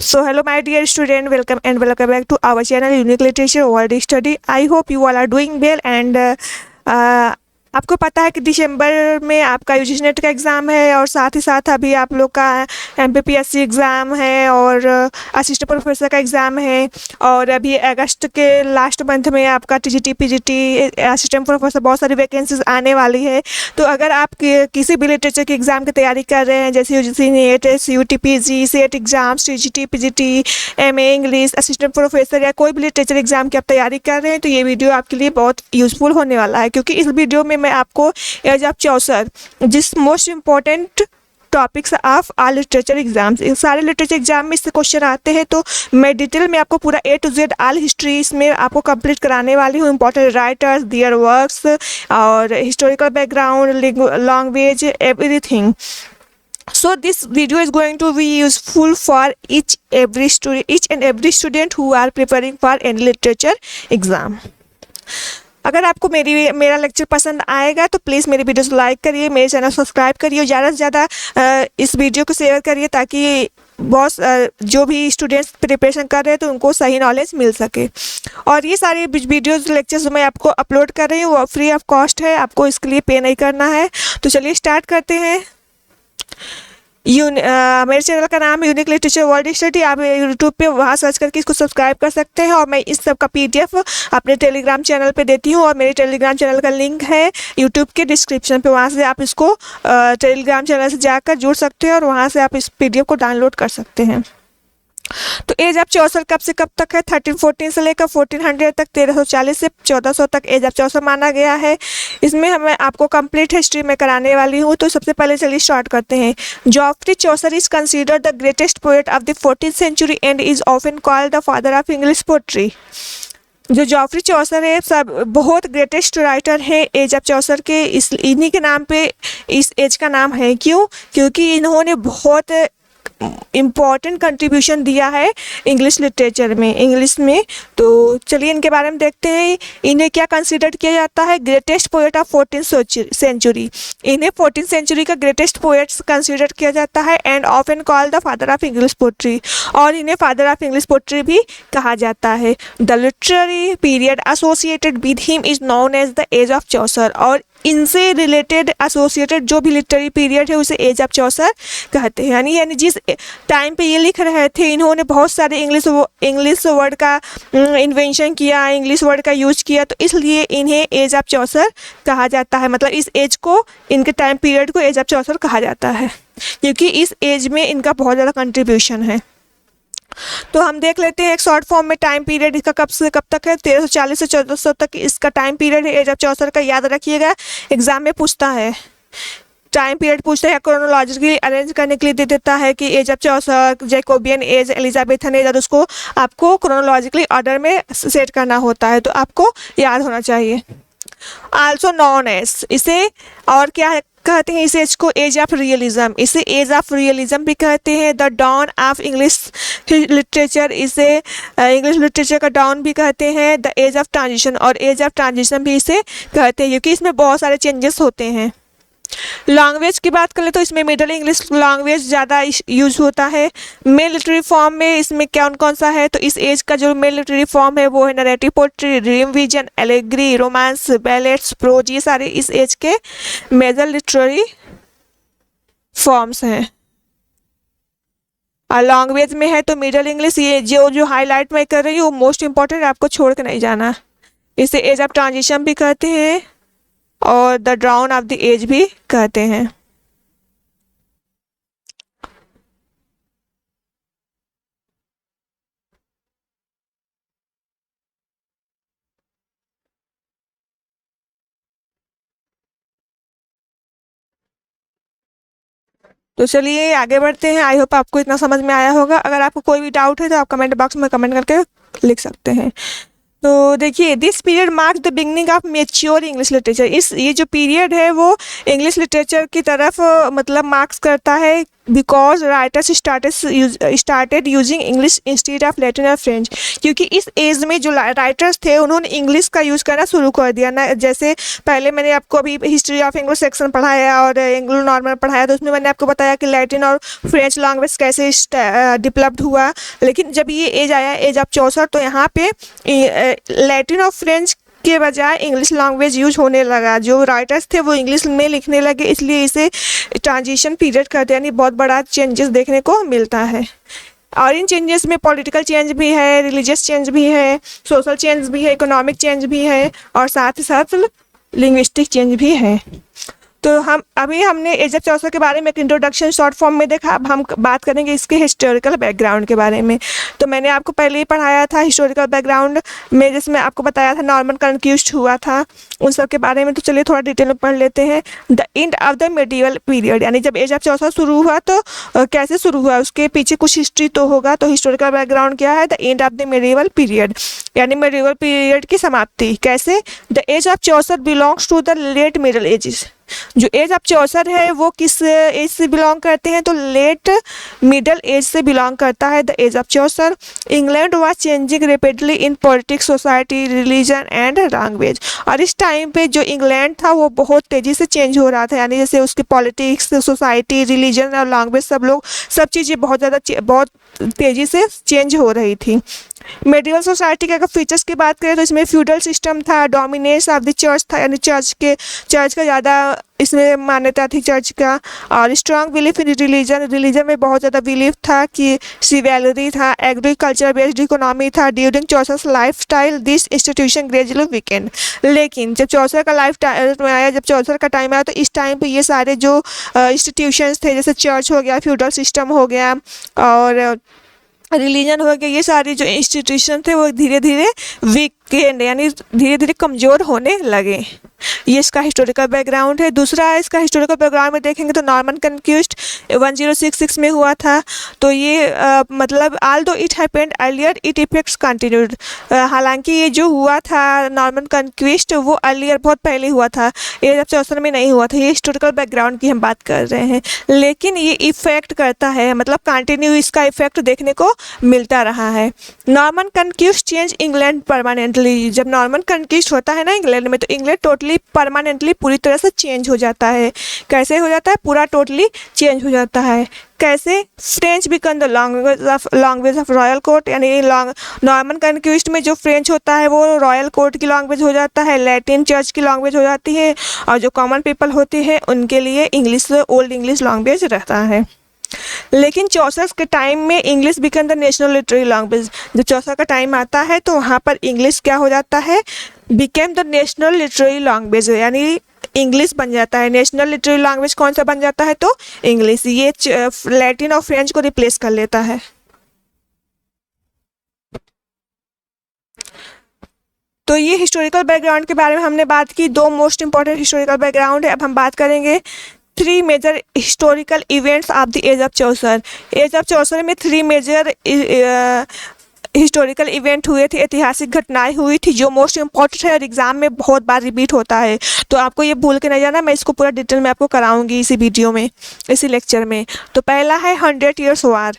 So hello my dear student, welcome back to our channel Unique Literature World Study. I hope you all are doing well and आपको पता है कि दिसंबर में आपका UGC net का exam है और साथ ही साथ अभी आप लोग का एमपीपीएससी एग्ज़ाम है और असिस्टेंट प्रोफेसर का एग्ज़ाम है और अभी अगस्त के लास्ट मंथ में आपका टीजीटी पीजीटी असिस्टेंट प्रोफेसर बहुत सारी वैकेंसीज आने वाली है। तो अगर आप किसी भी लिटरेचर के एग्ज़ाम की तैयारी कर रहे हैं जैसे UGC NET, CUET PG, SET exams, TGT PGT, MA English, assistant professor या कोई भी लिटरेचर एग्ज़ाम की आप तैयारी कर रहे हैं तो ये वीडियो आपके लिए बहुत यूज़फुल होने वाला है, क्योंकि इस वीडियो में मैं आपको एज ऑफ चौसर जिस most important topics of all literature exams, सारे लिटरेचर एग्जाम में इससे क्वेश्चन आते हैं, तो मैं डिटेल में आपको पूरा A to Z all history इसमें आपको कंप्लीट कराने वाली हूँ। इंपॉर्टेंट राइटर्स, देयर वर्क्स और historical background, language, everything. So this video is going to be useful for each and every student who are preparing for any literature exam. अगर आपको मेरा lecture पसंद आएगा तो प्लीज़ मेरी वीडियो को like करिए, मेरे चैनल सब्सक्राइब करिए, ज़्यादा से ज़्यादा इस वीडियो को शेयर करिए ताकि बहुत जो भी स्टूडेंट्स प्रिपरेशन कर रहे हैं तो उनको सही नॉलेज मिल सके। और ये सारे वीडियोज़ लेक्चर्स मैं आपको अपलोड कर रही हूँ, वो फ्री ऑफ कॉस्ट है, आपको इसके लिए पे नहीं करना है। तो चलिए स्टार्ट करते हैं। मेरे चैनल का नाम है यूनिक लिटरेचर वर्ल्ड स्टडी। आप यूट्यूब पे वहाँ सर्च करके इसको सब्सक्राइब कर सकते हैं और मैं इस सब का PDF अपने टेलीग्राम चैनल पे देती हूँ और मेरे टेलीग्राम चैनल का लिंक है यूट्यूब के डिस्क्रिप्शन पे, वहाँ से आप इसको टेलीग्राम चैनल से जाकर जुड़ सकते हैं और वहाँ से आप इस PDF को डाउनलोड कर सकते हैं। तो एज ऑफ चौसर कब से कब तक है? 1314 से लेकर 1400 तक, 1340 से 1400 तक एज ऑफ चौसर माना गया है। इसमें हमें आपको कंप्लीट हिस्ट्री में कराने वाली हूँ। तो सबसे पहले चलिए स्टार्ट करते हैं। Geoffrey Chaucer is considered the greatest poet of the 14th century and is often called the father of English poetry. जो जॉफ्री चौसर है सब बहुत ग्रेटेस्ट राइटर है एज ऑफ चौसर के, इन्हीं के नाम पे इस एज का नाम है। क्यों? क्योंकि इन्होंने बहुत इम्पॉर्टेंट कंट्रीब्यूशन दिया है इंग्लिश लिटरेचर में, इंग्लिश में। तो चलिए इनके बारे में देखते हैं। इन्हें क्या कंसिडर किया जाता है? Greatest poet of 14th century. इन्हें 14th सेंचुरी का ग्रेटेस्ट पोएट्स कंसिडर किया जाता है and often called the father of English poetry, और इन्हें फादर ऑफ इंग्लिश पोट्री भी कहा जाता है। The literary period associated with him is known as the age of Chaucer, और इनसे रिलेटेड एसोसिएटेड जो भी लिटरेरी पीरियड है उसे एज ऑफ चौसर कहते हैं। यानी जिस टाइम पे ये लिख रहे थे इन्होंने बहुत सारे इंग्लिश वर्ड का इन्वेंशन किया, इंग्लिश वर्ड का यूज किया, तो इसलिए इन्हें एज ऑफ चौसर कहा जाता है। मतलब इस एज को, इनके टाइम पीरियड को एज ऑफ चौसर कहा जाता है क्योंकि इस एज में इनका बहुत ज़्यादा कंट्रीब्यूशन है। तो हम देख लेते हैं एक शॉर्ट फॉर्म में टाइम पीरियड इसका कब से कब तक है। 1340 से 1400 तक इसका टाइम पीरियड है एज ऑफ चौसर का। याद रखिएगा, एग्जाम में पूछता है, टाइम पीरियड पूछता है, क्रोनोलॉजिकली अरेंज करने के लिए दे देता है कि age of Chaucer, Jacobean age, Elizabethan age, और उसको आपको क्रोनोलॉजिकली ऑर्डर में सेट करना होता है, तो आपको याद होना चाहिए। आल्सो नॉन एज, इसे और क्या कहते हैं? इस एज को एज ऑफ रियलिज्म, इसे एज ऑफ रियलिज्म भी कहते हैं। The dawn of English literature, इसे इंग्लिश लिटरेचर का डॉन भी कहते हैं। द एज ऑफ ट्रांजिशन, और एज ऑफ ट्रांजिशन भी इसे कहते हैं क्योंकि इसमें बहुत सारे चेंजेस होते हैं। लैंग्वेज की बात करें तो इसमें मिडल इंग्लिश लैंग्वेज ज़्यादा यूज होता है। मेल लिटरेरी फॉर्म में इसमें कौन सा है? तो इस एज का जो मेल लिटरेरी फॉर्म है वो है narrative poetry, dream vision, allegory, romance, ballads, prose, ये सारे इस एज के मेजर लिटरेरी फॉर्म्स हैं। और लैंग्वेज में है तो मिडल इंग्लिश, ये जो हाईलाइट मैं कर रही हूँ मोस्ट इंपॉर्टेंट, आपको छोड़ के नहीं जाना। इसे एज ऑफ ट्रांजिशन भी कहते हैं और the drown of the age भी कहते हैं। तो चलिए आगे बढ़ते हैं। आई होप आपको इतना समझ में आया होगा। अगर आपको कोई भी डाउट है तो आप कमेंट बॉक्स में कमेंट करके लिख सकते हैं। तो देखिए, this period marks the beginning of mature English literature. ये जो पीरियड है वो इंग्लिश लिटरेचर की तरफ मतलब मार्क्स करता है because writers started using English instead of Latin और फ्रेंच, क्योंकि इस एज में जो राइटर्स थे उन्होंने इंग्लिश का यूज़ करना शुरू कर दिया ना। जैसे पहले मैंने आपको अभी हिस्ट्री ऑफ एंग्लो सेक्शन पढ़ाया और एंग्लो नॉर्मल पढ़ाया, तो उसमें मैंने आपको बताया कि लैटिन और फ्रेंच लैंग्वेज कैसे डेवलप्ड हुआ। लेकिन जब ये एज आया, एज ऑफ चौसर, तो यहाँ पे लैटिन और फ्रेंच के बजाय इंग्लिश लैंग्वेज यूज होने लगा। जो राइटर्स थे वो इंग्लिश में लिखने लगे, इसलिए इसे ट्रांजिशन पीरियड कहते हैं, यानी बहुत बड़ा चेंजेस देखने को मिलता है। और इन चेंजेस में पॉलिटिकल चेंज भी है, रिलीजियस चेंज भी है, सोशल चेंज भी है, इकोनॉमिक चेंज भी है, और साथ ही साथ लिंग्विस्टिक चेंज भी है। तो हमने एज ऑफ चौसर के बारे में एक इंट्रोडक्शन शॉर्ट फॉर्म में देखा। अब हम बात करेंगे इसके हिस्टोरिकल बैकग्राउंड के बारे में। तो मैंने आपको पहले ही पढ़ाया था हिस्टोरिकल बैकग्राउंड में, जिसमें आपको बताया था नॉर्मन कॉन्क्विस्ट हुआ था, उन सब के बारे में। तो चलिए थोड़ा डिटेल में पढ़ लेते हैं। The end of the medieval period, यानी जब एज ऑफ चौसर शुरू हुआ तो कैसे शुरू हुआ, उसके पीछे कुछ हिस्ट्री तो होगा। तो हिस्टोरिकल बैकग्राउंड क्या है? The end of the medieval period, यानी मेडिवल पीरियड की समाप्ति। कैसे? The age of Chaucer belongs to the late middle ages. जो एज ऑफ चौसर है वो किस एज से बिलोंग करते हैं? तो लेट मिडल एज से बिलोंग करता है the age of Chaucer. England was changing rapidly in politics, society, religion and language. और इस टाइम पे जो इंग्लैंड था वो बहुत तेज़ी से चेंज हो रहा था, यानी जैसे उसकी पॉलिटिक्स, सोसाइटी, रिलीजन और लैंग्वेज सब चीज़ें बहुत तेज़ी से चेंज हो रही थी। मेडिवल सोसाइटी के अगर फीचर्स की बात करें तो इसमें फ्यूडल सिस्टम था, डोमिनेंस ऑफ द चर्च था, यानी चर्च का ज़्यादा इसमें मान्यता थी चर्च का। और स्ट्रॉन्ग बिलीफ इन रिलीजन में बहुत ज़्यादा बिलीफ था कि सिवेलरी था। एग्रीकल्चर बेस्ड इकोनॉमी था। During Chaucer life style this institution gradually weekend. लेकिन जब चौसर का लाइफ में आया, जब चौसर का टाइम आया, तो इस टाइम पे ये सारे जो इंस्टीट्यूशंस थे, जैसे चर्च हो गया, फ्यूडल सिस्टम हो गया और रिलीजन हो गया, ये सारे जो इंस्टीट्यूशन थे वो धीरे धीरे वीकेंड, यानी धीरे धीरे कमज़ोर होने लगे। ये इसका हिस्टोरिकल बैकग्राउंड है। दूसरा इसका हिस्टोरिकल बैकग्राउंड में देखेंगे तो नॉर्मन कॉन्क्विस्ट 1066 में हुआ था। तो ये मतलब although it happened earlier it effects continued, हालांकि ये जो हुआ था नॉर्मन कॉन्क्विस्ट वो अर्लियर बहुत पहले हुआ था, एज ऑफ चौसर में नहीं हुआ था। ये हिस्टोरिकल बैकग्राउंड की हम बात कर रहे हैं, लेकिन ये इफेक्ट करता है, मतलब कंटिन्यू इसका इफेक्ट देखने को मिलता रहा है। Norman conquest change England permanently. जब नॉर्मन कॉन्क्विस्ट होता है ना इंग्लैंड में, तो इंग्लैंड टोटली परमानेंटली पूरी तरह से चेंज हो जाता है। कैसे हो जाता है? पूरा टोटली चेंज हो जाता है। कैसे? French become the language of royal court, यानी नॉर्मन कॉन्क्विस्ट में जो फ्रेंच होता है वो रॉयल कोर्ट की लैंग्वेज हो जाता है, लैटिन चर्च की लैंग्वेज हो जाती है, और जो कॉमन पीपल होते हैं उनके लिए इंग्लिश, ओल्ड इंग्लिश लैंग्वेज रहता है। लेकिन चौसर के टाइम में English become the national literary language. जब चौसर का टाइम आता है तो वहाँ पर इंग्लिश क्या हो जाता है? Became the national literary language, यानी इंग्लिश बन जाता है। नेशनल लिटरेरी लैंग्वेज कौन सा बन जाता है? तो इंग्लिश। ये लैटिन और फ्रेंच को रिप्लेस कर लेता है। तो ये हिस्टोरिकल बैकग्राउंड के बारे में हमने बात की। दो मोस्ट इंपॉर्टेंट हिस्टोरिकल बैकग्राउंड है। अब हम बात करेंगे 3 major historical events of the age of Chaucer. Age of Chaucer में 3 मेजर हिस्टोरिकल इवेंट हुए थे, ऐतिहासिक घटनाएं हुई थी, जो मोस्ट इम्पॉर्टेंट है और एग्जाम में बहुत बार रिपीट होता है। तो आपको ये भूल के नहीं जाना, मैं इसको पूरा डिटेल में आपको कराऊंगी इसी वीडियो में, इसी लेक्चर में। तो पहला है 100 ईयर्स वार।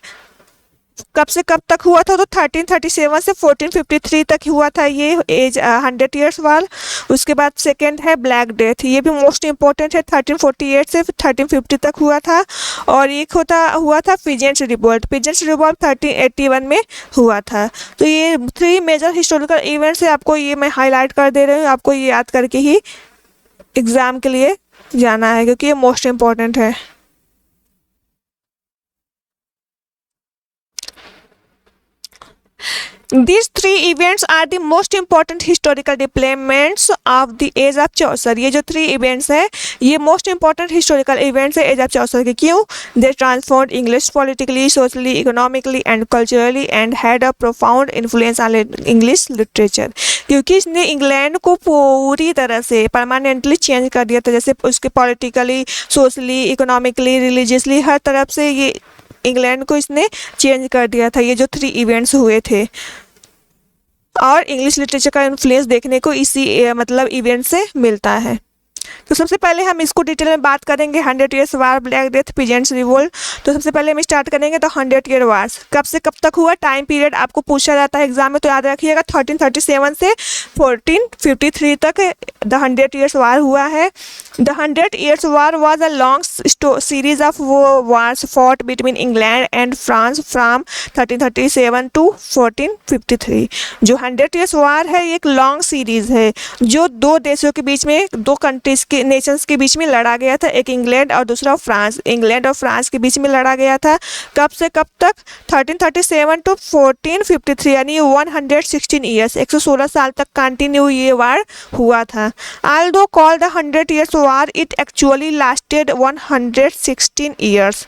कब से कब तक हुआ था? तो 1337 से 1453 तक हुआ था ये एज 100 ईयर्स वार। उसके बाद सेकेंड है ब्लैक डेथ, ये भी मोस्ट इंपॉर्टेंट है, 1348 से 1350 तक हुआ था। और एक हुआ था पिजेंट्स रिवोल्ट। पिजेंट्स रिवोल्ट 1381 में हुआ था। तो ये 3 मेजर हिस्टोरिकल इवेंट्स है, आपको ये मैं हाईलाइट कर दे रही हूँ, आपको ये याद करके ही एग्ज़ाम के लिए जाना है, क्योंकि ये मोस्ट इम्पॉर्टेंट है। These 3 events are the most important historical developments of the age of चौसर। ये जो 3 events है ये most important historical events है एज ऑफ चौसर के। क्यों? They transformed English politically, socially, economically and culturally and had a profound influence on English literature। क्योंकि इसने England को पूरी तरह से परमानेंटली चेंज कर दिया था, जैसे उसके पॉलिटिकली, सोशली, इकोनॉमिकली, रिलीजियसली हर तरफ से ये इंग्लैंड को इसने चेंज कर दिया था, ये जो 3 इवेंट्स हुए थे। और इंग्लिश लिटरेचर का इन्फ्लुएंस देखने को इसी मतलब इवेंट से मिलता है। तो सबसे पहले हम इसको डिटेल में बात करेंगे। 100 ईयर्स वार, ब्लैक डेथ, पीजेंट्स रिवोल्ट। तो सबसे पहले हम स्टार्ट करेंगे तो 100 ईयर वार्स कब से कब तक हुआ, टाइम पीरियड आपको पूछा जाता है एग्जाम में, तो याद रखिएगा 1337 से 1453 तक द 100 ईयर्स वार हुआ है। The 100 years war was a long series of wars fought between England and France from 1337 to 1453। जो 100 ईयर्स वार है ये एक लॉन्ग सीरीज है जो दो देशों के बीच में, दो कंट्रीज के नेशंस के बीच में लड़ा गया था, एक इंग्लैंड और दूसरा फ्रांस। इंग्लैंड और फ्रांस के बीच में लड़ा गया था। कब से कब तक, 1337 टू 1453, यानी 116 ईयर्स, 116 साल तक कंटिन्यू ये वार हुआ था। Although called the 100 years war, it actually lasted 116 years.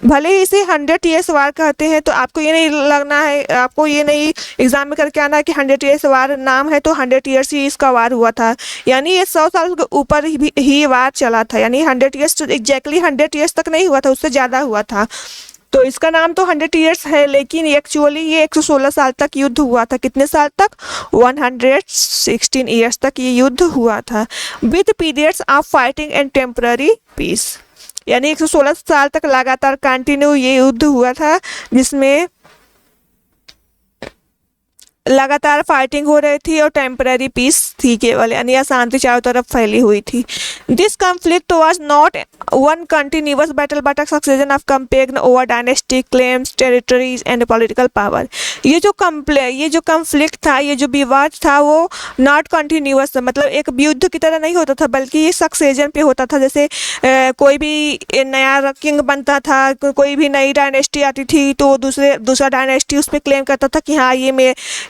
भले ही इसे 100 ईयर्स वार कहते हैं, तो आपको ये नहीं लगना है, आपको ये नहीं एग्जाम में करके आना है कि 100 ईयर्स वार नाम है तो 100 ईयर्स ही इसका वार हुआ था। यानी ये 100 साल के ऊपर ही वार चला था, यानी 100 ईयर्स एग्जैक्टली 100 ईयर्स तक नहीं हुआ था, उससे ज़्यादा हुआ था। तो इसका नाम तो 100 ईयर्स है, लेकिन एक्चुअली ये 116 साल तक युद्ध हुआ था। कितने साल तक, 116 ईयर्स तक ये युद्ध हुआ था। With periods of fighting and temporary peace, यानी 116 साल तक लगातार कंटिन्यू ये युद्ध हुआ था, जिसमें लगातार फाइटिंग हो रही थी और टेम्पररी पीस थी केवल, यानी शांति चारों तरफ फैली हुई थी। This conflict was not one continuous battle but a succession of campaign over dynastic claims, territories and political power. ये जो कॉन्फ्लिक्ट था, ये जो विवाद था, वो नॉट कंटिन्यूअस, मतलब एक युद्ध की तरह नहीं होता था, बल्कि ये सक्सेशन पे होता था। जैसे कोई भी नया किंग बनता था, कोई भी नई डायनेस्टी आती थी, तो दूसरा डायनेस्टी उस पर क्लेम करता था कि हाँ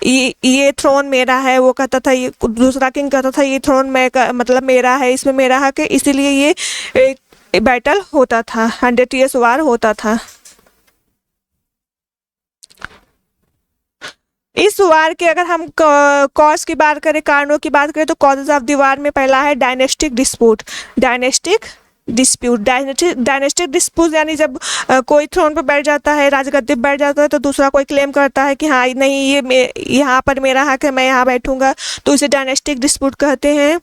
ये थ्रोन मेरा है, वो कहता था, ये दूसरा किंग कहता था ये थ्रोन मतलब मेरा है, इसमें मेरा हक है, इसीलिए ये बैटल होता था, 100 ईयर्स वार होता था। इस वार के अगर हम कॉज की बात करें, कारणों की बात करें, तो कॉजेज ऑफ द वार में पहला है डायनेस्टिक डिस्प्यूट। डायनेस्टिक डिस्प्यूट यानी जब कोई थ्रोन पर बैठ जाता है, राजगद्दी पर बैठ जाता है, तो दूसरा कोई क्लेम करता है कि हाँ नहीं ये यहाँ पर मेरा हक है, मैं यहाँ बैठूंगा, तो इसे डायनेस्टिक डिस्प्यूट कहते हैं।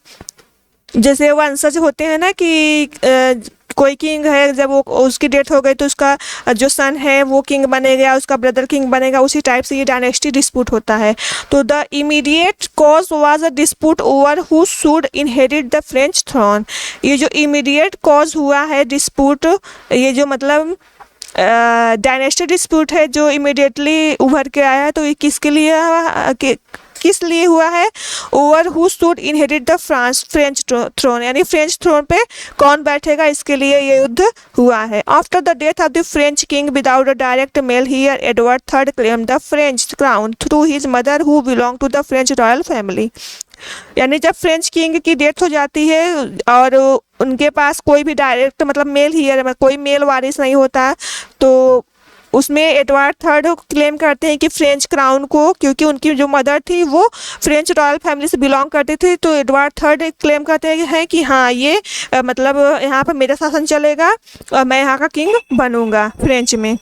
जैसे वंशज होते हैं ना कि कोई किंग है, जब वो उसकी डेथ हो गई तो उसका जो सन है वो किंग बनेगा, उसका ब्रदर किंग बनेगा, उसी टाइप से ये डायनेस्टी डिस्प्यूट होता है। तो the immediate cause was a dispute over who should inherit the French throne. ये जो इमीडिएट कॉज हुआ है डिस्प्यूट, ये जो मतलब डायनेस्टी डिस्प्यूट है जो इमीडिएटली उभर के आया है, तो ये किस लिए हुआ है, over who should inherit the French throne, यानी फ्रेंच थ्रोन पे कौन बैठेगा, इसके लिए ये युद्ध हुआ है। After the death of the French king without a direct male heir, Edward third claim the French crown through his mother who belong to the French royal family. यानी जब फ्रेंच किंग की डेथ हो जाती है और उनके पास कोई भी डायरेक्ट मतलब मेल हियर, कोई मेल वारिस नहीं होता, तो उसमें एडवर्ड थर्ड क्लेम करते हैं कि फ्रेंच क्राउन को, क्योंकि उनकी जो मदर थी वो फ्रेंच रॉयल फैमिली से बिलोंग करती थी, तो एडवर्ड थर्ड क्लेम करते हैं कि हाँ ये मतलब यहाँ पर मेरा शासन चलेगा और मैं यहाँ का किंग बनूंगा फ्रेंच में।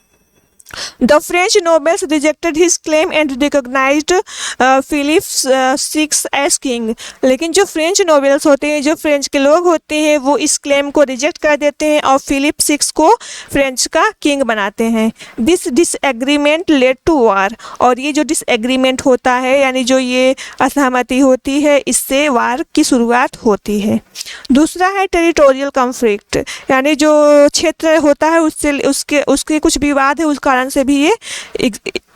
The French nobles rejected his claim and recognized Philip VI as king। लेकिन जो फ्रेंच नोबल्स होते हैं, जो फ्रेंच के लोग होते हैं, वो इस क्लेम को रिजेक्ट कर देते हैं और फिलिप 6 को फ्रेंच का किंग बनाते हैं। दिस डिसएग्रीमेंट लेड टू वार, और ये जो डिसएग्रीमेंट होता है, यानी जो ये असहमति होती है, इससे वार की शुरुआत होती है। दूसरा है टेरिटोरियल कॉन्फ्लिक्ट, यानी जो क्षेत्र होता है उसके कुछ विवाद है, उस कारण से भी ये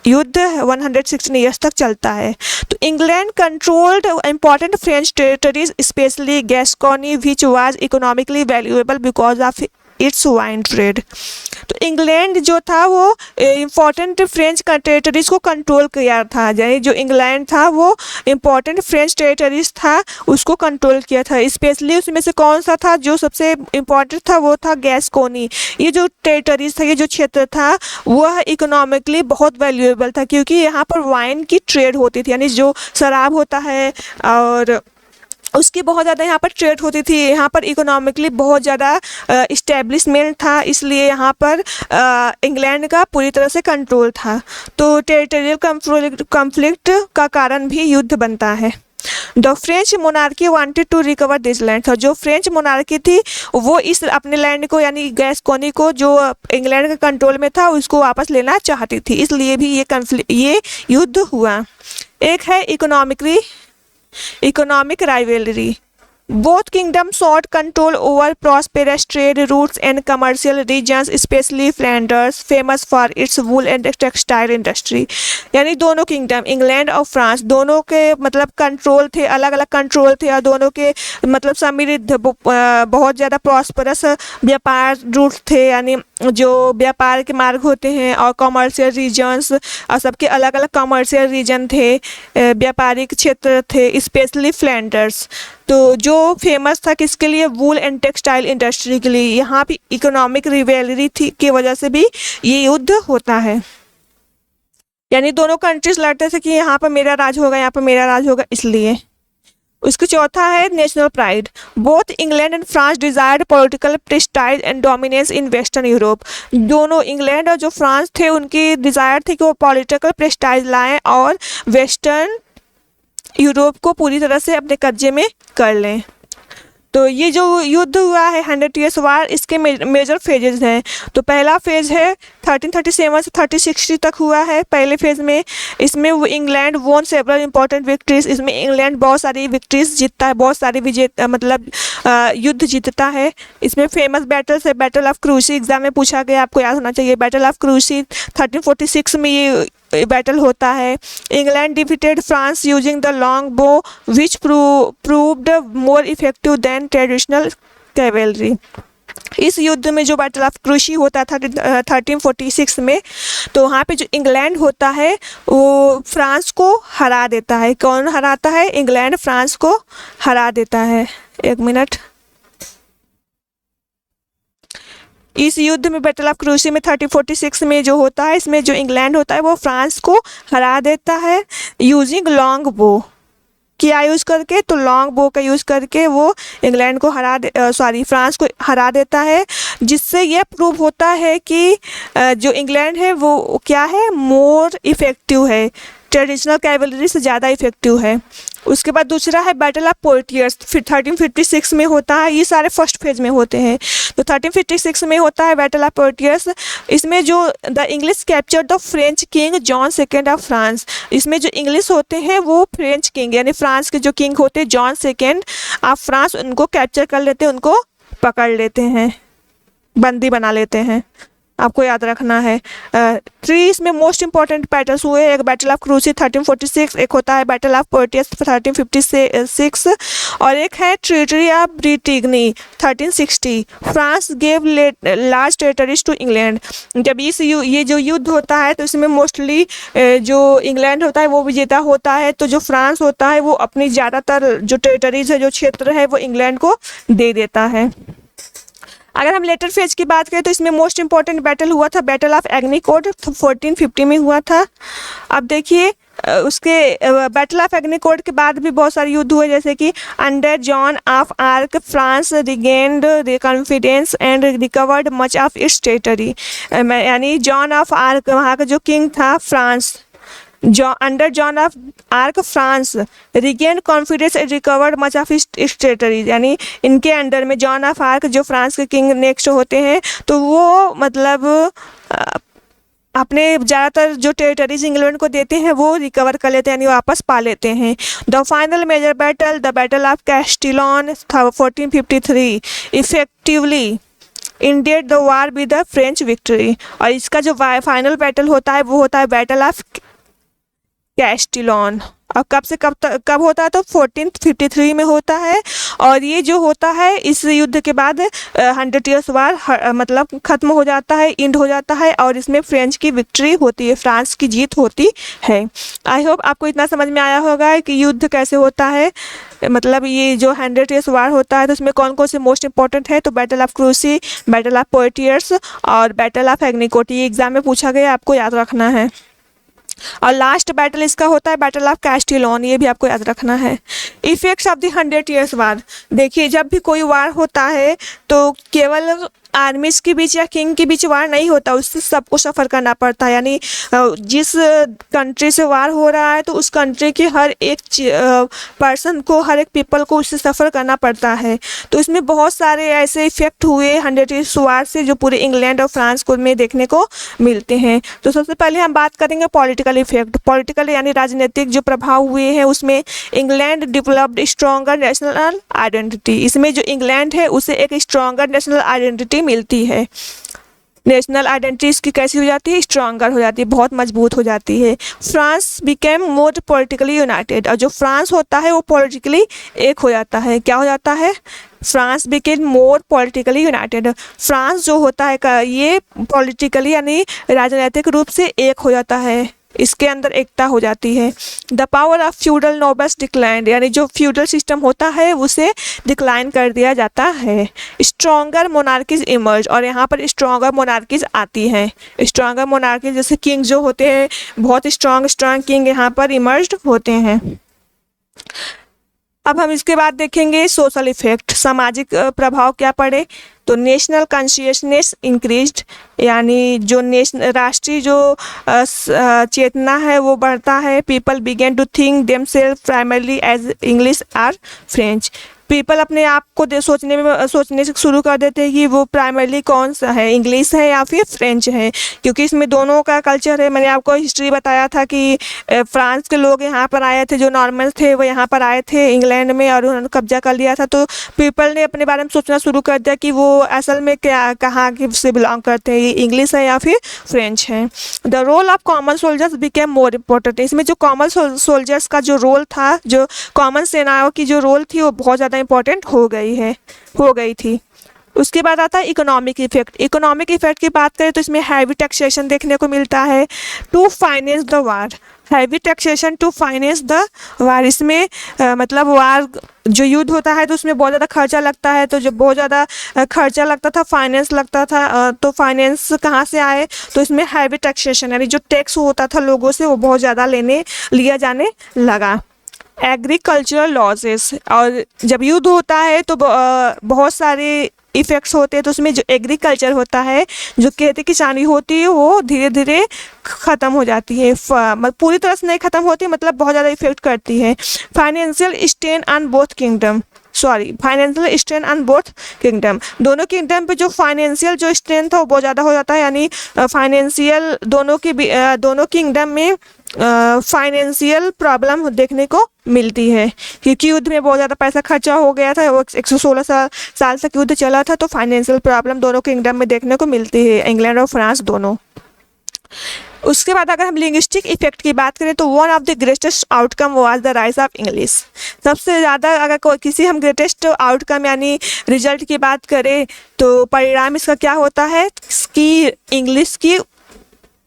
युद्ध 116 ईयर्स तक चलता है। तो England controlled important French territories specially Gascony which was economically valuable because of its wine trade. तो इंग्लैंड जो था वो इम्पॉर्टेंट फ्रेंच टेरिटरीज को कंट्रोल किया था, यानी जो इंग्लैंड था वो इम्पॉर्टेंट फ्रेंच टेरिटरीज था उसको कंट्रोल किया था। स्पेशली उसमें से कौन सा था जो सबसे इम्पॉर्टेंट था, वो था गैस्कोनी। ये जो टेरिटरीज था, ये जो क्षेत्र था, वह इकोनॉमिकली बहुत वैल्यूएबल था, क्योंकि यहाँ पर वाइन की ट्रेड होती थी, यानी जो शराब होता है और उसकी बहुत ज़्यादा यहाँ पर ट्रेड होती थी। यहाँ पर इकोनॉमिकली बहुत ज़्यादा इस्टेब्लिशमेंट था, इसलिए यहाँ पर इंग्लैंड का पूरी तरह से कंट्रोल था। तो टेरिटोरियल कॉन्फ्लिक्ट का कारण भी युद्ध बनता है। द French monarchy wanted to recover this land. जो फ्रेंच मोनार्की थी वो इस अपने लैंड को यानी गैस्कोनी को जो इंग्लैंड के कंट्रोल में था उसको वापस लेना चाहती थी, इसलिए भी ये युद्ध हुआ। एक है economic rivalry. Both kingdoms sought control over prosperous trade routes and commercial regions, especially Flanders, famous for its wool and textile industry। यानी दोनों किंगडम इंग्लैंड और फ्रांस दोनों के मतलब कंट्रोल थे, अलग अलग कंट्रोल थे और दोनों के मतलब समृद्ध बहुत ज़्यादा प्रॉस्परस व्यापार रूट थे, यानी जो व्यापार के मार्ग होते हैं, और कॉमर्शियल रीजन्स और सबके अलग अलग कॉमर्शियल रीजन थे, व्यापारिक क्षेत्र थे, स्पेशली फ्लैंडर्स। तो जो फेमस था किसके लिए? वूल एंड टेक्सटाइल इंडस्ट्री के लिए। यहाँ भी इकोनॉमिक रिवेलरी थी की वजह से भी ये युद्ध होता है, यानी दोनों कंट्रीज लड़ते थे कि यहाँ पर मेरा राज होगा, यहाँ पर मेरा राज होगा, इसलिए। उसके चौथा है national pride. Both England and France desired political prestige and dominance in western Europe. दोनों इंग्लैंड और जो फ्रांस थे उनकी डिजायर थी कि वो पॉलिटिकल प्रेस्टाइज लाएं और वेस्टर्न यूरोप को पूरी तरह से अपने कब्जे में कर लें। तो ये जो युद्ध हुआ है 100 ईयर्स वार, इसके मेजर फेजेस हैं। तो पहला फेज है 1337 से 1360 तक हुआ है। पहले फेज में इसमें वो England won several important victories. इसमें इंग्लैंड बहुत सारी विक्ट्रीज जीतता है, बहुत सारी मतलब युद्ध जीतता है। इसमें फेमस बैटल्स है। बैटल ऑफ क्रूसी एग्जाम में पूछा गया, आपको याद होना चाहिए। बैटल ऑफ क्रूसी 1346 में ये बैटल होता है। England defeated France using the longbow which proved more effective than traditional cavalry. इस युद्ध में जो बैटल ऑफ क्रूसी होता था 1346 में, तो वहाँ पे जो इंग्लैंड होता है वो फ्रांस को हरा देता है। कौन हराता है? इंग्लैंड फ्रांस को हरा देता है। एक मिनट। इस युद्ध में बैटल ऑफ क्रूसी में 1346 में जो होता है, इसमें जो इंग्लैंड होता है वो फ्रांस को हरा देता है यूजिंग लॉन्ग बो। क्या यूज़ करके? तो लॉन्ग बो का यूज़ करके वो इंग्लैंड को फ्रांस को हरा देता है, जिससे ये प्रूव होता है कि जो इंग्लैंड है वो क्या है? मोर इफ़ेक्टिव है, ट्रेडिशनल कैवलरी से ज़्यादा इफेक्टिव है। उसके बाद दूसरा है बैटल ऑफ पोर्टियर्स, फिर 1356 में होता है। ये सारे फर्स्ट फेज में होते हैं। तो 1356 में होता है बैटल ऑफ पोर्टियर्स। इसमें जो the English capture the French king John second of France. इसमें जो इंग्लिश होते हैं वो फ्रेंच किंग यानी फ्रांस के जो किंग होते हैं जॉन सेकेंड ऑफ फ्रांस, उनको कैप्चर कर लेते हैं, उनको पकड़ लेते हैं, बंदी बना लेते हैं। आपको याद रखना है। 3 इसमें मोस्ट इंपॉर्टेंट बैटल्स हुए। एक बैटल ऑफ क्रूसी 1346, एक होता है बैटल ऑफ पोर्टियर्स 1356 और एक है treaty of Bretigny 1360। France gave large territories to England. जब ये जो युद्ध होता है तो इसमें मोस्टली जो इंग्लैंड होता है वो विजेता होता है, तो जो फ्रांस होता है वो अपनी ज़्यादातर जो टेरिटरीज है, जो क्षेत्र है, वो इंग्लैंड को दे देता है। अगर हम लेटर फेज की बात करें तो इसमें मोस्ट इंपॉर्टेंट बैटल हुआ था बैटल ऑफ एग्नीकोर्ट 1450 में हुआ था। अब देखिए उसके बैटल ऑफ एग्नीकोर्ट के बाद भी बहुत सारे युद्ध हुए, जैसे कि under John of arc France regained the confidence and recovered much of its territory. यानी जॉन ऑफ आर्क वहाँ का जो किंग था France, under John of arc France regain confidence and recovered much of its territory. यानी इनके under में John of arc जो France के किंग नेक्स्ट होते हैं, तो वो मतलब अपने ज़्यादातर जो टेरिटरीज इंग्लैंड को देते हैं वो रिकवर कर लेते हैं, यानी वापस पा लेते हैं। The final major battle the battle of Castillon 1453 effectively ended the war with the French victory. और इसका जो फाइनल बैटल होता है वो होता है बैटल ऑफ कैस्टिलॉन। और कब से कब होता है? तो 1453 में होता है। और ये जो होता है इस युद्ध के बाद 100 ईयर्स वार मतलब ख़त्म हो जाता है, एंड हो जाता है, और इसमें फ्रेंच की विक्ट्री होती है, फ्रांस की जीत होती है। आई होप आपको इतना समझ में आया होगा कि युद्ध कैसे होता है। मतलब ये जो 100 ईयर्स वार होता है तो उसमें कौन कौन से मोस्ट इंपॉर्टेंट है? तो बैटल ऑफ क्रूसी, बैटल ऑफ पोर्टियर्स और बैटल ऑफ एग्नीकोर्ट। ये एग्जाम में पूछा गया, आपको याद रखना है। और लास्ट बैटल इसका होता है बैटल ऑफ कैस्टिलॉन, ये भी आपको याद रखना है। इफेक्ट्स ऑफ द 100 ईयर्स वार। देखिए जब भी कोई वार होता है तो केवल आर्मीज के बीच या किंग के बीच वार नहीं होता, उससे सबको सफ़र करना पड़ता है। यानी जिस कंट्री से वार हो रहा है तो उस कंट्री के हर एक पर्सन को, हर एक पीपल को उससे सफ़र करना पड़ता है। तो इसमें बहुत सारे ऐसे इफेक्ट हुए 100 ईयर्स वार से जो पूरे इंग्लैंड और फ्रांस को में देखने को मिलते हैं। तो सबसे पहले हम बात करेंगे पॉलिटिकल इफेक्ट। पॉलिटिकल यानी राजनीतिक जो प्रभाव हुए हैं उसमें England developed stronger national identity. इसमें जो इंग्लैंड है उसे एक स्ट्रॉन्गर नेशनल आइडेंटिटी मिलती है। नेशनल आइडेंटिटी इसकी कैसी हो जाती है? स्ट्रॉन्गर हो जाती है, बहुत मजबूत हो जाती है। France became more politically United, और जो फ्रांस होता है वो पॉलिटिकली एक हो जाता है। क्या हो जाता है? France became more politically United. France जो होता है ये पॉलिटिकली यानी राजनीतिक रूप से एक हो जाता है, इसके अंदर एकता हो जाती है। The power of feudal nobles decline, यानी जो फ्यूडल सिस्टम होता है उसे डिक्लाइन कर दिया जाता है। स्ट्रॉन्गर मोनार्कीज इमर्ज, और यहाँ पर स्ट्रॉन्गर मोनार्कीज आती हैं। स्ट्रॉन्गर मोनार्कीज जैसे किंग जो होते हैं, बहुत स्ट्रॉन्ग किंग यहाँ पर इमर्ज होते हैं। अब हम इसके बाद देखेंगे सोशल इफेक्ट, सामाजिक प्रभाव क्या पड़े। तो नेशनल कॉन्शियसनेस इंक्रीज्ड, यानी जो राष्ट्रीय जो चेतना है वो बढ़ता है। People began to think themselves primarily as English or French. People अपने आप को सोचने से शुरू कर देते हैं कि वो प्राइमरली कौन सा है, इंग्लिश है या फिर फ्रेंच है, क्योंकि इसमें दोनों का कल्चर है। मैंने आपको हिस्ट्री बताया था कि फ्रांस के लोग यहाँ पर आए थे, जो नॉर्मन्स थे वो यहाँ पर आए थे इंग्लैंड में और उन्होंने कब्जा कर लिया था। तो पीपल ने अपने बारे में सोचना शुरू कर दिया कि वो असल में कहाँ से बिलोंग करते हैं, ये इंग्लिश है या फिर फ्रेंच है। The role of common soldiers became more important. इसमें जो कॉमन सोल्जर्स का जो रोल था, जो कॉमन सेनाओं की जो रोल थी वो बहुत ज़्यादा इंपॉर्टेंट हो गई थी। उसके बाद आता है इकोनॉमिक इफेक्ट। इकोनॉमिक इफेक्ट की बात करें तो इसमें हैवी टैक्सेशन देखने को मिलता है to finance the war. Heavy taxation to finance the war, इसमें मतलब वार जो युद्ध होता है तो उसमें बहुत ज़्यादा खर्चा लगता है। तो जो बहुत ज़्यादा खर्चा लगता था, फाइनेंस लगता था, तो फाइनेंस कहाँ से आए? तो इसमें हैवी टैक्सेशन यानी जो टैक्स होता था लोगों से वो बहुत ज़्यादा लिया जाने लगा। एग्रीकल्चरल लॉसेस, और जब युद्ध होता है तो बहुत सारे इफ़ेक्ट्स होते हैं। तो उसमें जो एग्रीकल्चर होता है, जो खेती किसानी होती है, वो धीरे धीरे ख़त्म हो जाती है। पूरी तरह से नहीं ख़त्म होती, मतलब बहुत ज़्यादा इफेक्ट करती है। Financial strain on both kingdom, financial strain on both kingdom, दोनों किंगडम पे जो फाइनेंशियल जो स्ट्रेन था वो बहुत ज़्यादा हो जाता है। यानी फाइनेंशियल दोनों किंगडम में फाइनेंशियल प्रॉब्लम देखने को मिलती है, क्योंकि युद्ध में बहुत ज़्यादा पैसा खर्चा हो गया था। 116 साल तक युद्ध चला था, तो फाइनेंशियल प्रॉब्लम दोनों किंगडम में देखने को मिलती है, इंग्लैंड और फ्रांस दोनों। उसके बाद अगर हम लिंग्विस्टिक इफेक्ट की बात करें तो one of the greatest outcome was the rise of English. सबसे ज़्यादा अगर किसी हम ग्रेटेस्ट आउटकम यानी रिजल्ट की बात करें तो परिणाम इसका क्या होता है कि इंग्लिश की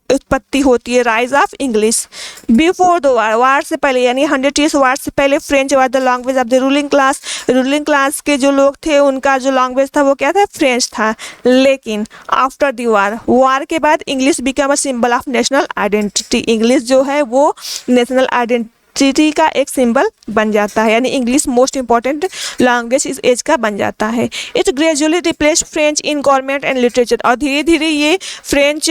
उत्पत्ति होती है, rise of English. Before the war से पहले यानी 100 ईयर्स वार से पहले French was the language of the ruling class. Ruling class के जो लोग थे उनका जो लैंग्वेज था वो क्या था? फ्रेंच था। लेकिन आफ्टर द वार के बाद English become a symbol of national identity. English जो है वो नेशनल आइडेंटिटी का एक सिंबल बन जाता है, यानी इंग्लिश मोस्ट इंपॉर्टेंट लैंग्वेज इस एज का बन जाता है। It gradually replace French in government and literature, और धीरे धीरे ये फ्रेंच